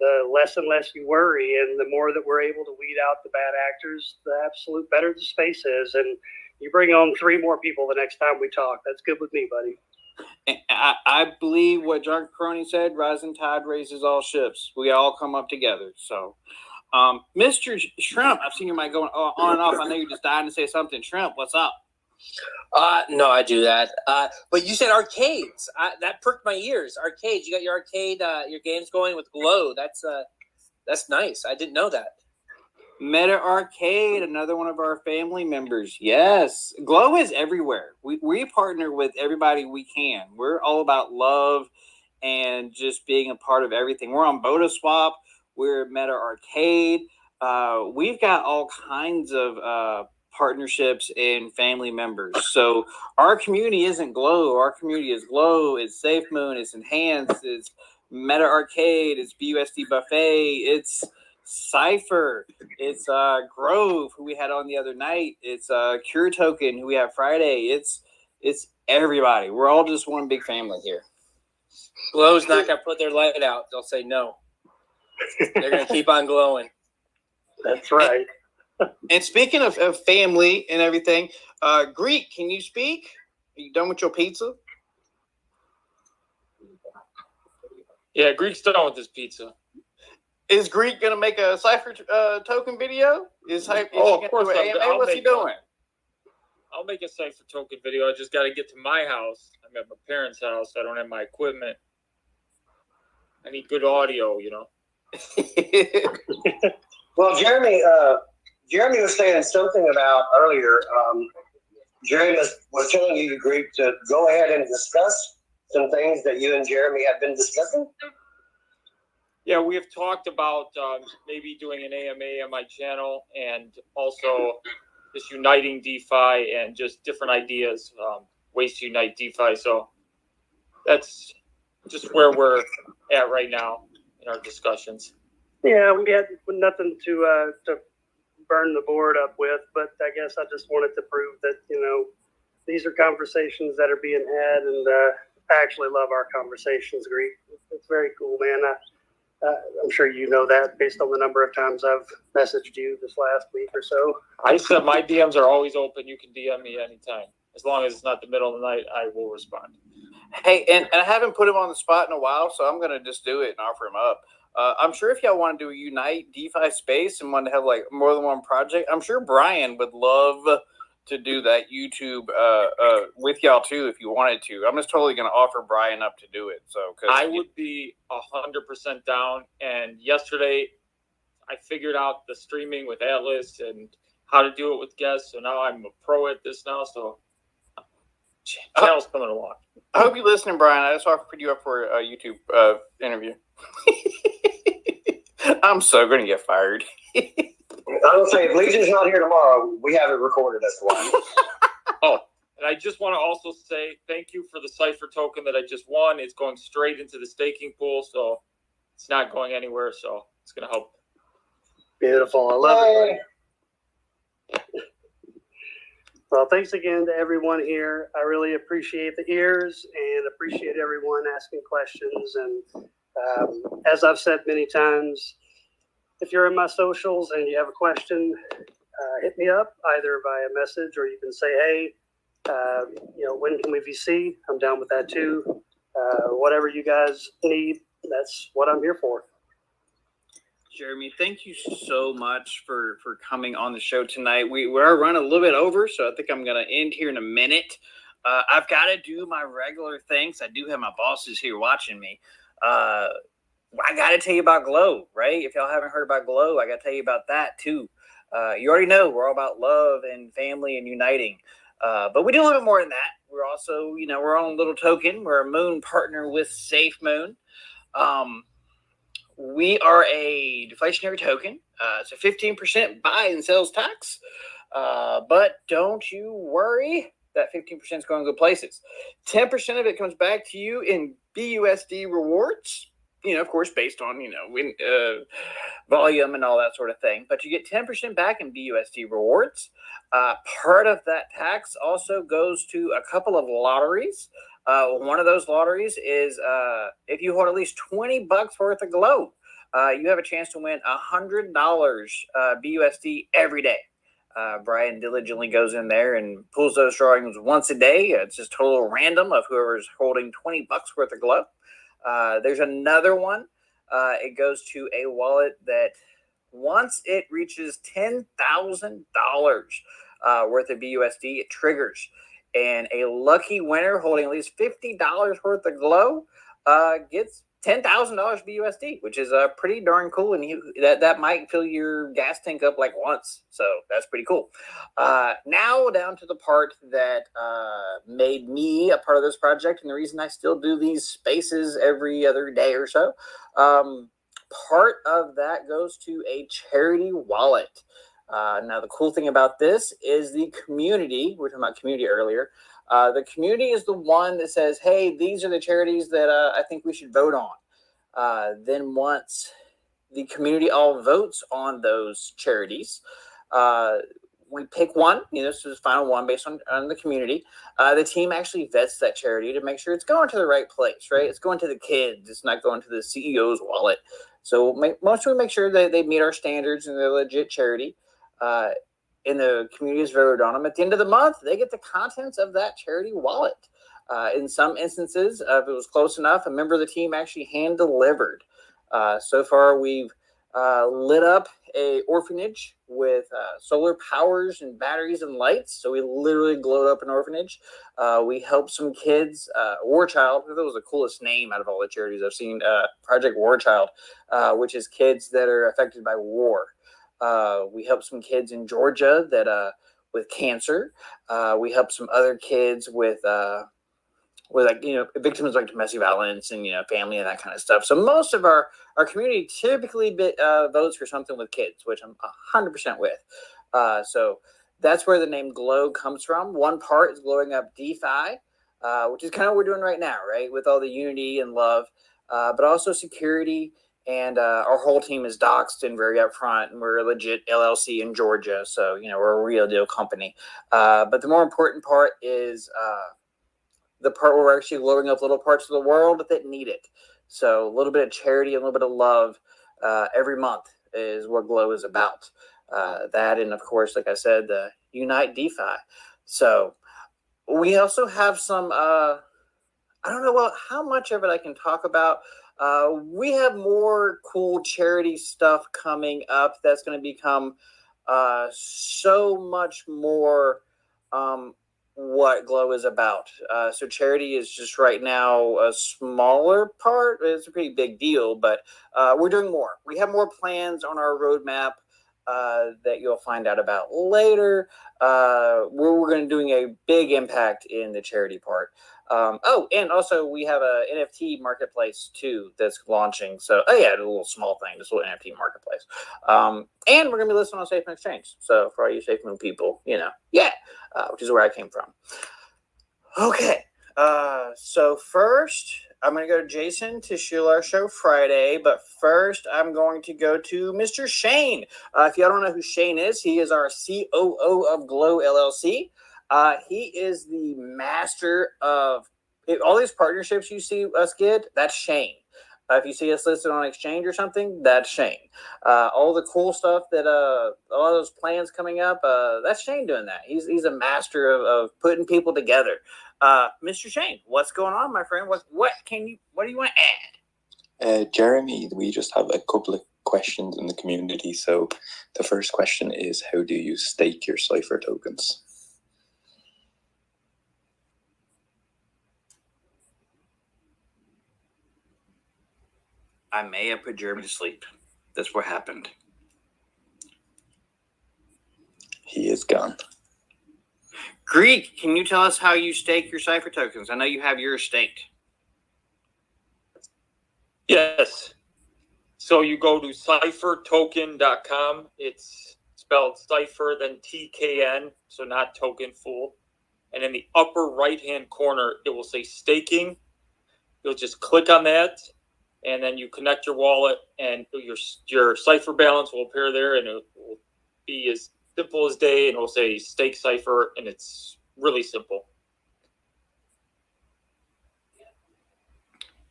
F: the less and less you worry, and the more that we're able to weed out the bad actors, the absolute better the space is. And you bring on 3 more people the next time we talk. That's good with me, buddy.
B: I believe what John Crony said, rising tide raises all ships. We all come up together. So, Mr. Shrimp, I've seen your mic going on and off. I know you're just dying to say something. Shrimp, what's up?
H: No, I do that. But you said arcades. That perked my ears. Arcades. You got your arcade, your games going with Glow. That's nice. I didn't know that.
B: Meta Arcade, another one of our family members. Yes, Glow is everywhere. We partner with everybody we can. We're all about love and just being a part of everything. We're on Boda Swap. We're at Meta Arcade. We've got all kinds of partnerships and family members. So our community isn't Glow. Our community is Glow. It's Safe Moon. It's Enhance. It's Meta Arcade. It's BUSD Buffet. It's Cypher. It's Grove, who we had on the other night. It's Cypher Token, who we have Friday. It's everybody. We're all just one big family here.
H: Glow's not gonna put their light out. They'll say no. They're gonna keep on glowing.
F: That's right.
B: And speaking of family and everything, Greek, can you speak? Are you done with your pizza?
E: Yeah, Greek's done with his pizza.
B: Is Greek gonna make a Cypher Token video? Of course. What's he doing?
E: I'll make a Cypher Token video. I just got to get to my house. I'm at my parents' house. I don't have my equipment. I need good audio,
C: Well, Jeremy was saying something about earlier. Jeremy was telling you, Greek, to go ahead and discuss some things that you and Jeremy have been discussing.
E: Yeah, we have talked about maybe doing an AMA on my channel, and also just uniting DeFi and just different ideas, ways to unite DeFi. So that's just where we're at right now in our discussions.
F: Yeah, we had nothing to burn the board up with, but I guess I just wanted to prove that, these are conversations that are being had, and I actually love our conversations, Greek. It's very cool, man. I'm sure you know that based on the number of times I've messaged you this last week or so.
E: I said my DMs are always open. You can DM me anytime. As long as it's not the middle of the night, I will respond.
B: Hey, and I haven't put him on the spot in a while, so I'm going to just do it and offer him up. I'm sure if y'all want to do a Unite DeFi space and want to have like more than one project, I'm sure Brian would love to do that YouTube with y'all too if you wanted to. I'm just totally going to offer Brian up to do it. So
E: I would be 100% down. And yesterday, I figured out the streaming with Atlas and how to do it with guests. So now I'm a pro at this now. So channel's coming along.
B: I hope you're listening, Brian. I just offered you up for a YouTube interview. I'm so going to get fired.
C: I will say, if Legion's not here tomorrow, we have it recorded. That's why.
E: Oh, and I just want to also say thank you for the Cypher token that I just won. It's going straight into the staking pool, so it's not going anywhere. So it's going to help.
F: Beautiful. I love it. Well, thanks again to everyone here. I really appreciate the ears and appreciate everyone asking questions. And as I've said many times, if you're in my socials and you have a question, hit me up either via message or you can say, hey, when can we VC? I'm down with that too. Whatever you guys need, that's what I'm here for.
B: Jeremy, thank you so much for coming on the show tonight. We are running a little bit over, so I think I'm going to end here in a minute. I've got to do my regular things. I do have my bosses here watching me. I got to tell you about Glow, right? If y'all haven't heard about Glow, I got to tell you about that too. You already know we're all about love and family and uniting. But we do a little bit more than that. We're also, we're on a little token. We're a Moon partner with Safe Moon. We are a deflationary token. It's a 15% buy and sales tax. But don't you worry. That 15% is going to good places. 10% of it comes back to you in BUSD rewards. Of course, based on, volume and all that sort of thing. But you get 10% back in BUSD rewards. Part of that tax also goes to a couple of lotteries. One of those lotteries is if you hold at least $20 worth of Glow, you have a chance to win $100 BUSD every day. Brian diligently goes in there and pulls those drawings once a day. It's just total random of whoever's holding $20 worth of Glow. There's another one. It goes to a wallet that once it reaches $10,000 worth of BUSD, it triggers. And a lucky winner holding at least $50 worth of Glow gets $10,000 BUSD, which is pretty darn cool. And that might fill your gas tank up like once. So that's pretty cool. Now down to the part that made me a part of this project and the reason I still do these spaces every other day or so. Part of that goes to a charity wallet. Now, the cool thing about this is the community. We were talking about community earlier. The community is the one that says, hey, these are the charities that I think we should vote on. Then once the community all votes on those charities, we pick one. This is the final one based on the community. The team actually vets that charity to make sure it's going to the right place, right? It's going to the kids. It's not going to the CEO's wallet. So most we make sure that they meet our standards and they're a legit charity. And the community is voted on them. At the end of the month, they get the contents of that charity wallet. In some instances, if it was close enough, a member of the team actually hand delivered. So far, we've lit up a orphanage with solar powers and batteries and lights. So we literally glowed up an orphanage. We helped some kids. War Child, that was the coolest name out of all the charities I've seen. Project War Child, which is kids that are affected by war. We helped some kids in Georgia that with cancer. We helped some other kids with victims of domestic violence and family and that kind of stuff. So most of our community typically votes for something with kids, which I'm 100% with. So that's where the name Glow comes from. One part is glowing up DeFi, which is kind of what we're doing right now, right? With all the unity and love, but also security. And our whole team is doxxed and very upfront, and we're a legit LLC in Georgia. So, we're a real deal company. But the more important part is the part where we're actually loading up little parts of the world that need it. So a little bit of charity, a little bit of love every month is what Glow is about. That and, of course, like I said, the Unite DeFi. So we also have some, I don't know how much of it I can talk about. We have more cool charity stuff coming up that's going to become so much more what Glow is about. So charity is just right now a smaller part. It's a pretty big deal, but we're doing more. We have more plans on our roadmap that you'll find out about later. We're going to doing a big impact in the charity part. And also we have a NFT marketplace too that's launching. So, a little small thing, this little NFT marketplace. And we're going to be listed on Safe Moon Exchange. So for all you Safe Moon people, which is where I came from. Okay. So first, I'm going to go to Jason to shoot our show Friday, but first I'm going to go to Mr. Shane. If y'all don't know who Shane is, he is our COO of Glow LLC. He is the master of all these partnerships you see us get. That's Shane. If you see us listed on exchange or something, that's Shane. All the cool stuff that all those plans coming up, that's Shane doing that. He's a master of putting people together. Mr. Shane, what's going on, my friend? What do you want to add?
D: Jeremy, we just have a couple of questions in the community. So the first question is, how do you stake your Cypher tokens?
B: I may have put Jeremy to sleep. That's what happened.
D: He is gone.
B: Greek, can you tell us how you stake your Cypher tokens? I know you have yours staked.
E: Yes. So you go to cyphertoken.com. It's spelled Cypher, then TKN, so not token full. And in the upper right-hand corner, it will say staking. You'll just click on that, and then you connect your wallet, and your Cypher balance will appear there, and it will be as simple as day, and it will say stake Cypher, and it's really simple.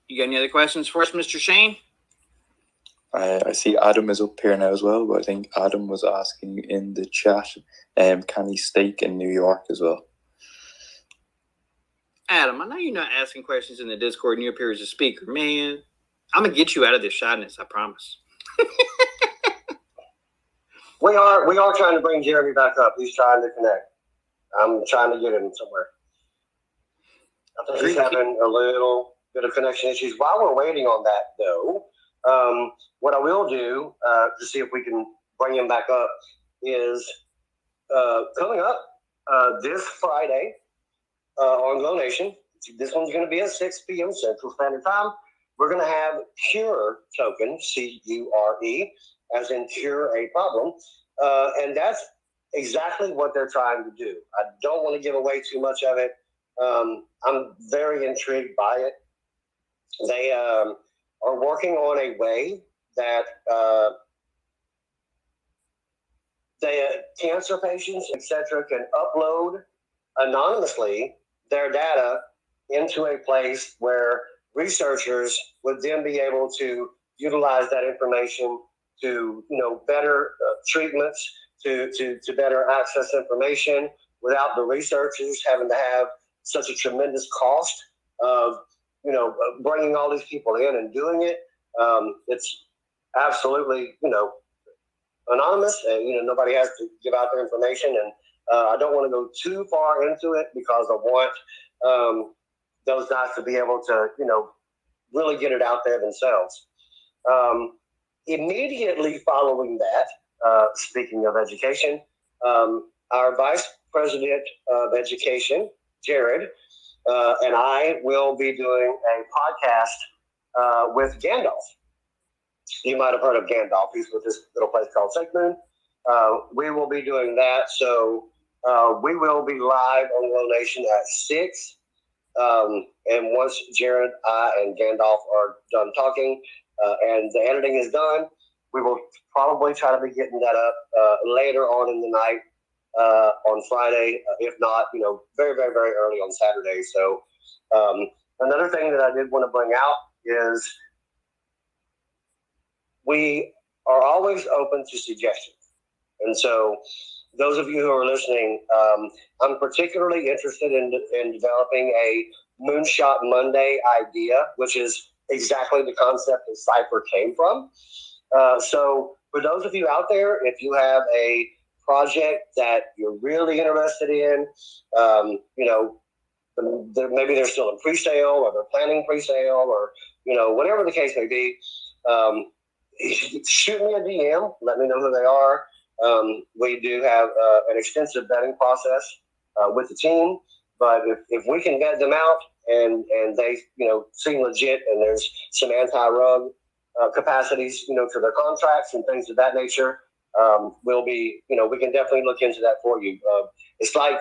B: You got any other questions for us, Mr. Shane?
D: I see Adam is up here now as well, but I think Adam was asking in the chat, can he stake in New York as well?
B: Adam, I know you're not asking questions in the Discord and you appear as a speaker. Man, I'm going to get you out of this shyness, I promise.
C: We are trying to bring Jeremy back up. He's trying to connect. I'm trying to get him somewhere. I think he's having a little bit of connection issues. While we're waiting on that, though, what I will do to see if we can bring him back up is coming up this Friday on Glow Nation. This one's going to be at 6 p.m. Central Standard Time. We're going to have Cure Token, C-U-R-E, as in cure a problem. And that's exactly what they're trying to do. I don't want to give away too much of it. I'm very intrigued by it. They are working on a way that cancer patients, etc., can upload anonymously their data into a place where researchers would then be able to utilize that information to, better treatments, to better access information without the researchers having to have such a tremendous cost of, bringing all these people in and doing it. It's absolutely, anonymous, and nobody has to give out their information. And I don't want to go too far into it because I want those guys to be able to, really get it out there themselves. Immediately following that, speaking of education, our Vice President of Education, Jared, and I will be doing a podcast with Gandalf. You might have heard of Gandalf. He's with this little place called Cypher Token. We will be doing that. So we will be live on Glow Nation at 6. And once Jared, I, and Gandalf are done talking and the editing is done, we will probably try to be getting that up later on in the night on Friday, if not, very, very, very early on Saturday. So another thing that I did want to bring out is we are always open to suggestions. And so those of you who are listening, I'm particularly interested in developing a Moonshot Monday idea, which is exactly the concept that Cypher came from. So for those of you out there, if you have a project that you're really interested in, maybe they're still in pre-sale or they're planning pre-sale or, whatever the case may be, shoot me a DM. Let me know who they are. We do have an extensive vetting process with the team, but if we can vet them out and they, seem legit and there's some anti-rug capacities, to their contracts and things of that nature, we'll be, we can definitely look into that for you. It's like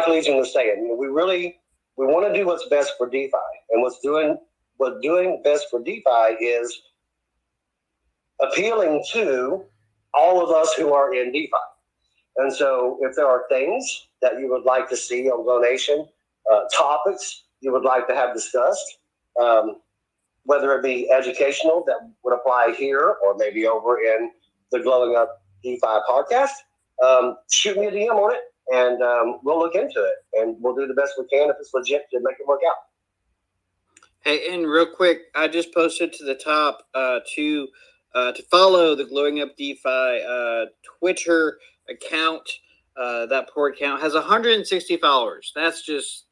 C: Legion was saying, we want to do what's best for DeFi, and what's doing best for DeFi is appealing to all of us who are in DeFi. And so if there are things that you would like to see on Donation, topics you would like to have discussed, whether it be educational that would apply here or maybe over in the Glowing Up DeFi podcast, shoot me a DM on it and we'll look into it and we'll do the best we can if it's legit to make it work out.
B: Hey, and real quick, I just posted to the top to follow the Glowing Up DeFi Twitter account. That poor account has 160 followers. That's just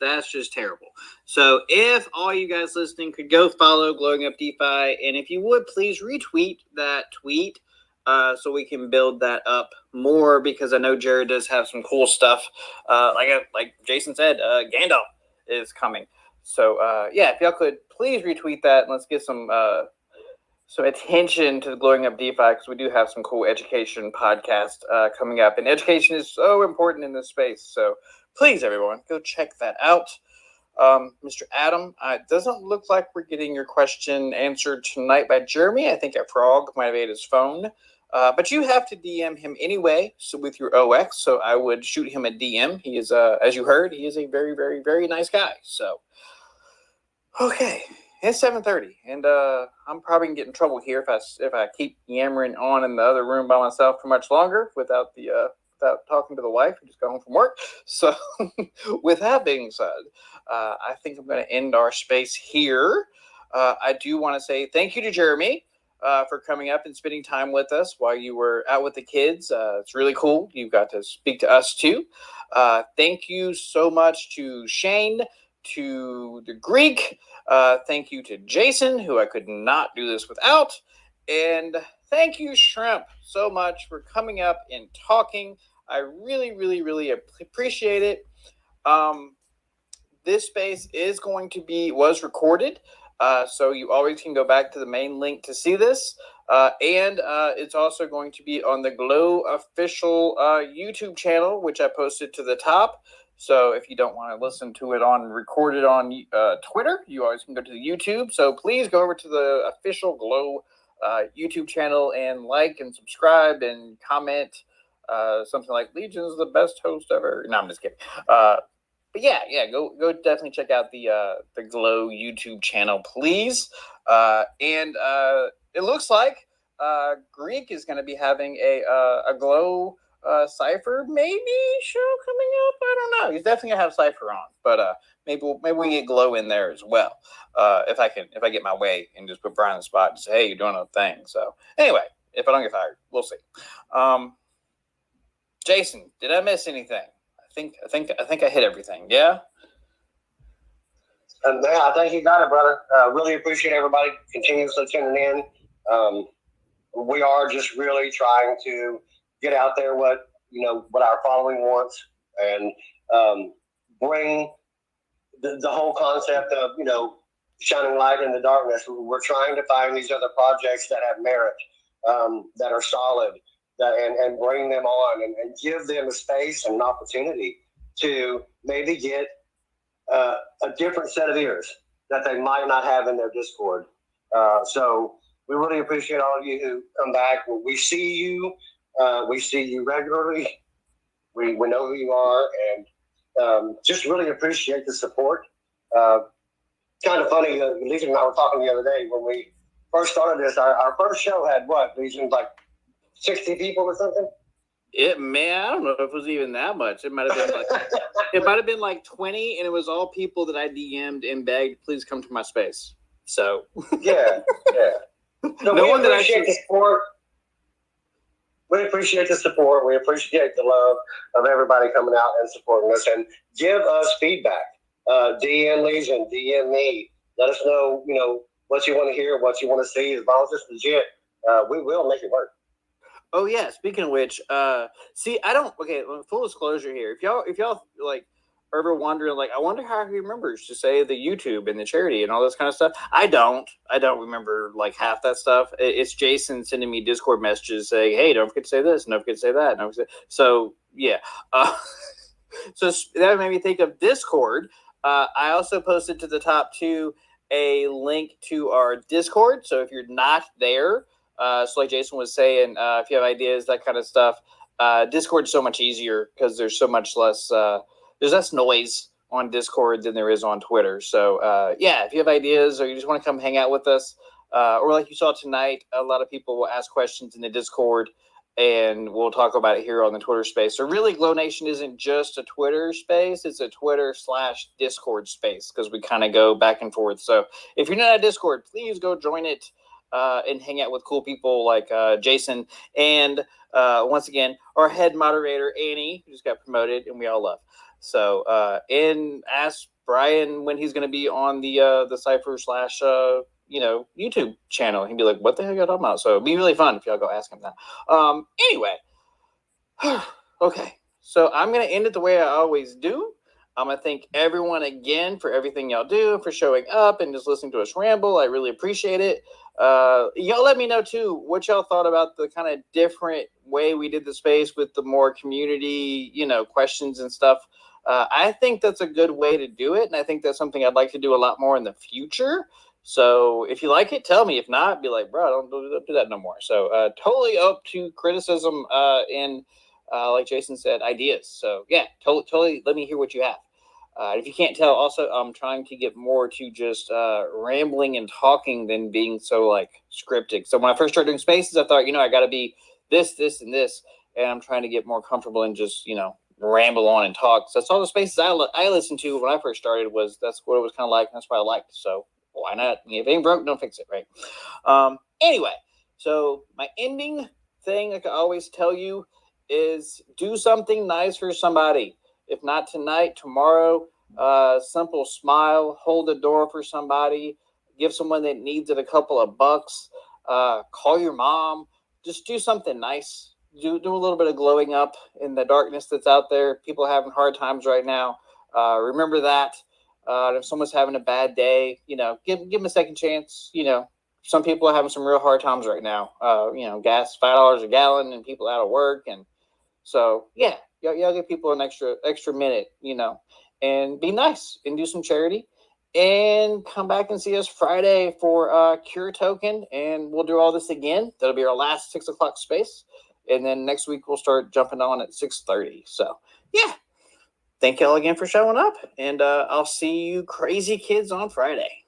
B: terrible. So if all you guys listening could go follow Glowing Up DeFi, and if you would please retweet that tweet so we can build that up more, because I know Jared does have some cool stuff. Like Jason said, Gandalf is coming. So if y'all could please retweet that and let's get some attention to the Glowing Up DeFi, because we do have some cool education podcast coming up, and education is so important in this space. So please, everyone, go check that out. Mr. Adam, it doesn't look like we're getting your question answered tonight by Jeremy. I think a frog might have ate his phone. But you have to DM him anyway, so with your OX. So I would shoot him a DM. He is, as you heard, he is a very, very, very nice guy. So, okay. It's 7:30, and I'm probably gonna get in trouble here if I keep yammering on in the other room by myself for much longer without talking to the wife who just got home from work. So, with that being said, I think I'm going to end our space here. I do want to say thank you to Jeremy for coming up and spending time with us while you were out with the kids. It's really cool. You got to speak to us too. Thank you so much to Shane, to the Greek. Thank you to Jason, who I could not do this without. And thank you, Shrimp, so much for coming up and talking. I really, really, really appreciate it. This space was recorded, so you always can go back to the main link to see this. And it's also going to be on the Glow official YouTube channel, which I posted to the top. So if you don't want to listen to it recorded on Twitter, you always can go to the YouTube. So please go over to the official Glow YouTube channel and like and subscribe and comment something like "Legion's the best host ever." No, I'm just kidding. But yeah, go definitely check out the Glow YouTube channel, please. And it looks like Greek is going to be having a Glow Cypher maybe show coming up. I don't know. He's definitely gonna have Cypher on, but maybe we get Glow in there as well. If I get my way and just put Brian on the spot and say, hey, you're doing a thing. So anyway, if I don't get fired, we'll see. Jason, did I miss anything? I think I hit everything. Yeah.
C: I think you got it, brother. Really appreciate everybody continuously tuning in. We are just really trying to get out there what our following wants, and bring the whole concept of shining light in the darkness. We're trying to find these other projects that have merit, that are solid, and bring them on and give them a space and an opportunity to maybe get a different set of ears that they might not have in their Discord. So we really appreciate all of you who come back. We see you. We see you regularly. We know who you are, and just really appreciate the support. Kind of funny, Legion and I were talking the other day when we first started this. Our first show had what, Legion, like 60 people or something?
B: I don't know if it was even that much. It might have been like 20, and it was all people that I DM'd and begged, please come to my space. So
C: yeah. So
B: No
C: we
B: one that
C: appreciate the support. We appreciate the support. We appreciate the love of everybody coming out and supporting us, and give us feedback. DM Legion, DM me. Let us know, what you want to hear, what you want to see. As long as it's legit, we will make it work.
B: Oh yeah. Speaking of which, see, I don't. Okay, full disclosure here. If y'all like ever wondering, like, I wonder how he remembers to say the YouTube and the charity and all this kind of stuff. I don't remember like half that stuff. It's Jason sending me Discord messages saying, "Hey, don't forget to say this, don't forget to say that." So yeah. So that made me think of Discord. I also posted to the top two a link to our Discord. So if you're not there. So like Jason was saying, if you have ideas, that kind of stuff, Discord's so much easier because there's so much less, there's less noise on Discord than there is on Twitter. So yeah, if you have ideas or you just want to come hang out with us, or like you saw tonight, a lot of people will ask questions in the Discord and we'll talk about it here on the Twitter space. So really, Glow Nation isn't just a Twitter space, it's a Twitter/Discord space because we kind of go back and forth. So if you're not at Discord, please go join it. And hang out with cool people like Jason and once again our head moderator Annie, who just got promoted and we all love. So and ask Brian when he's going to be on the Cypher / YouTube channel. He'd be like, "What the heck are you talking about?" So it'd be really fun if y'all go ask him that. Anyway, okay. So I'm going to end it the way I always do. I'm going to thank everyone again for everything y'all do, for showing up and just listening to us ramble. I really appreciate it. Y'all let me know too what y'all thought about the kind of different way we did the space with the more community, questions and stuff. I think that's a good way to do it, and I think that's something I'd like to do a lot more in the future. So if you like it, tell me. If not, be like, bro, don't do that no more. So totally up to criticism and like Jason said, ideas. So yeah, totally let me hear what you have. If you can't tell, also, I'm trying to get more to just rambling and talking than being so like scripted. So when I first started doing spaces, I thought, I got to be this, and this, and I'm trying to get more comfortable and just, ramble on and talk. So that's all the spaces I listened to when I first started that's what it was kind of like. And that's what I liked. So why not? If it ain't broke, don't fix it, right? Anyway, so my ending thing, like I always tell you, is do something nice for somebody. If not tonight, tomorrow, simple smile, hold the door for somebody, give someone that needs it a couple of bucks, call your mom, just do something nice. Do a little bit of glowing up in the darkness that's out there. People are having hard times right now. Remember that. If someone's having a bad day, give them a second chance. Some people are having some real hard times right now. Gas $5 a gallon and people out of work. And so, yeah, y'all give people an extra minute, and be nice and do some charity and come back and see us Friday for Cypher Token. And we'll do all this again. That'll be our last 6 o'clock space. And then next week we'll start jumping on at 6:30. So, yeah. Thank y'all again for showing up. And I'll see you crazy kids on Friday.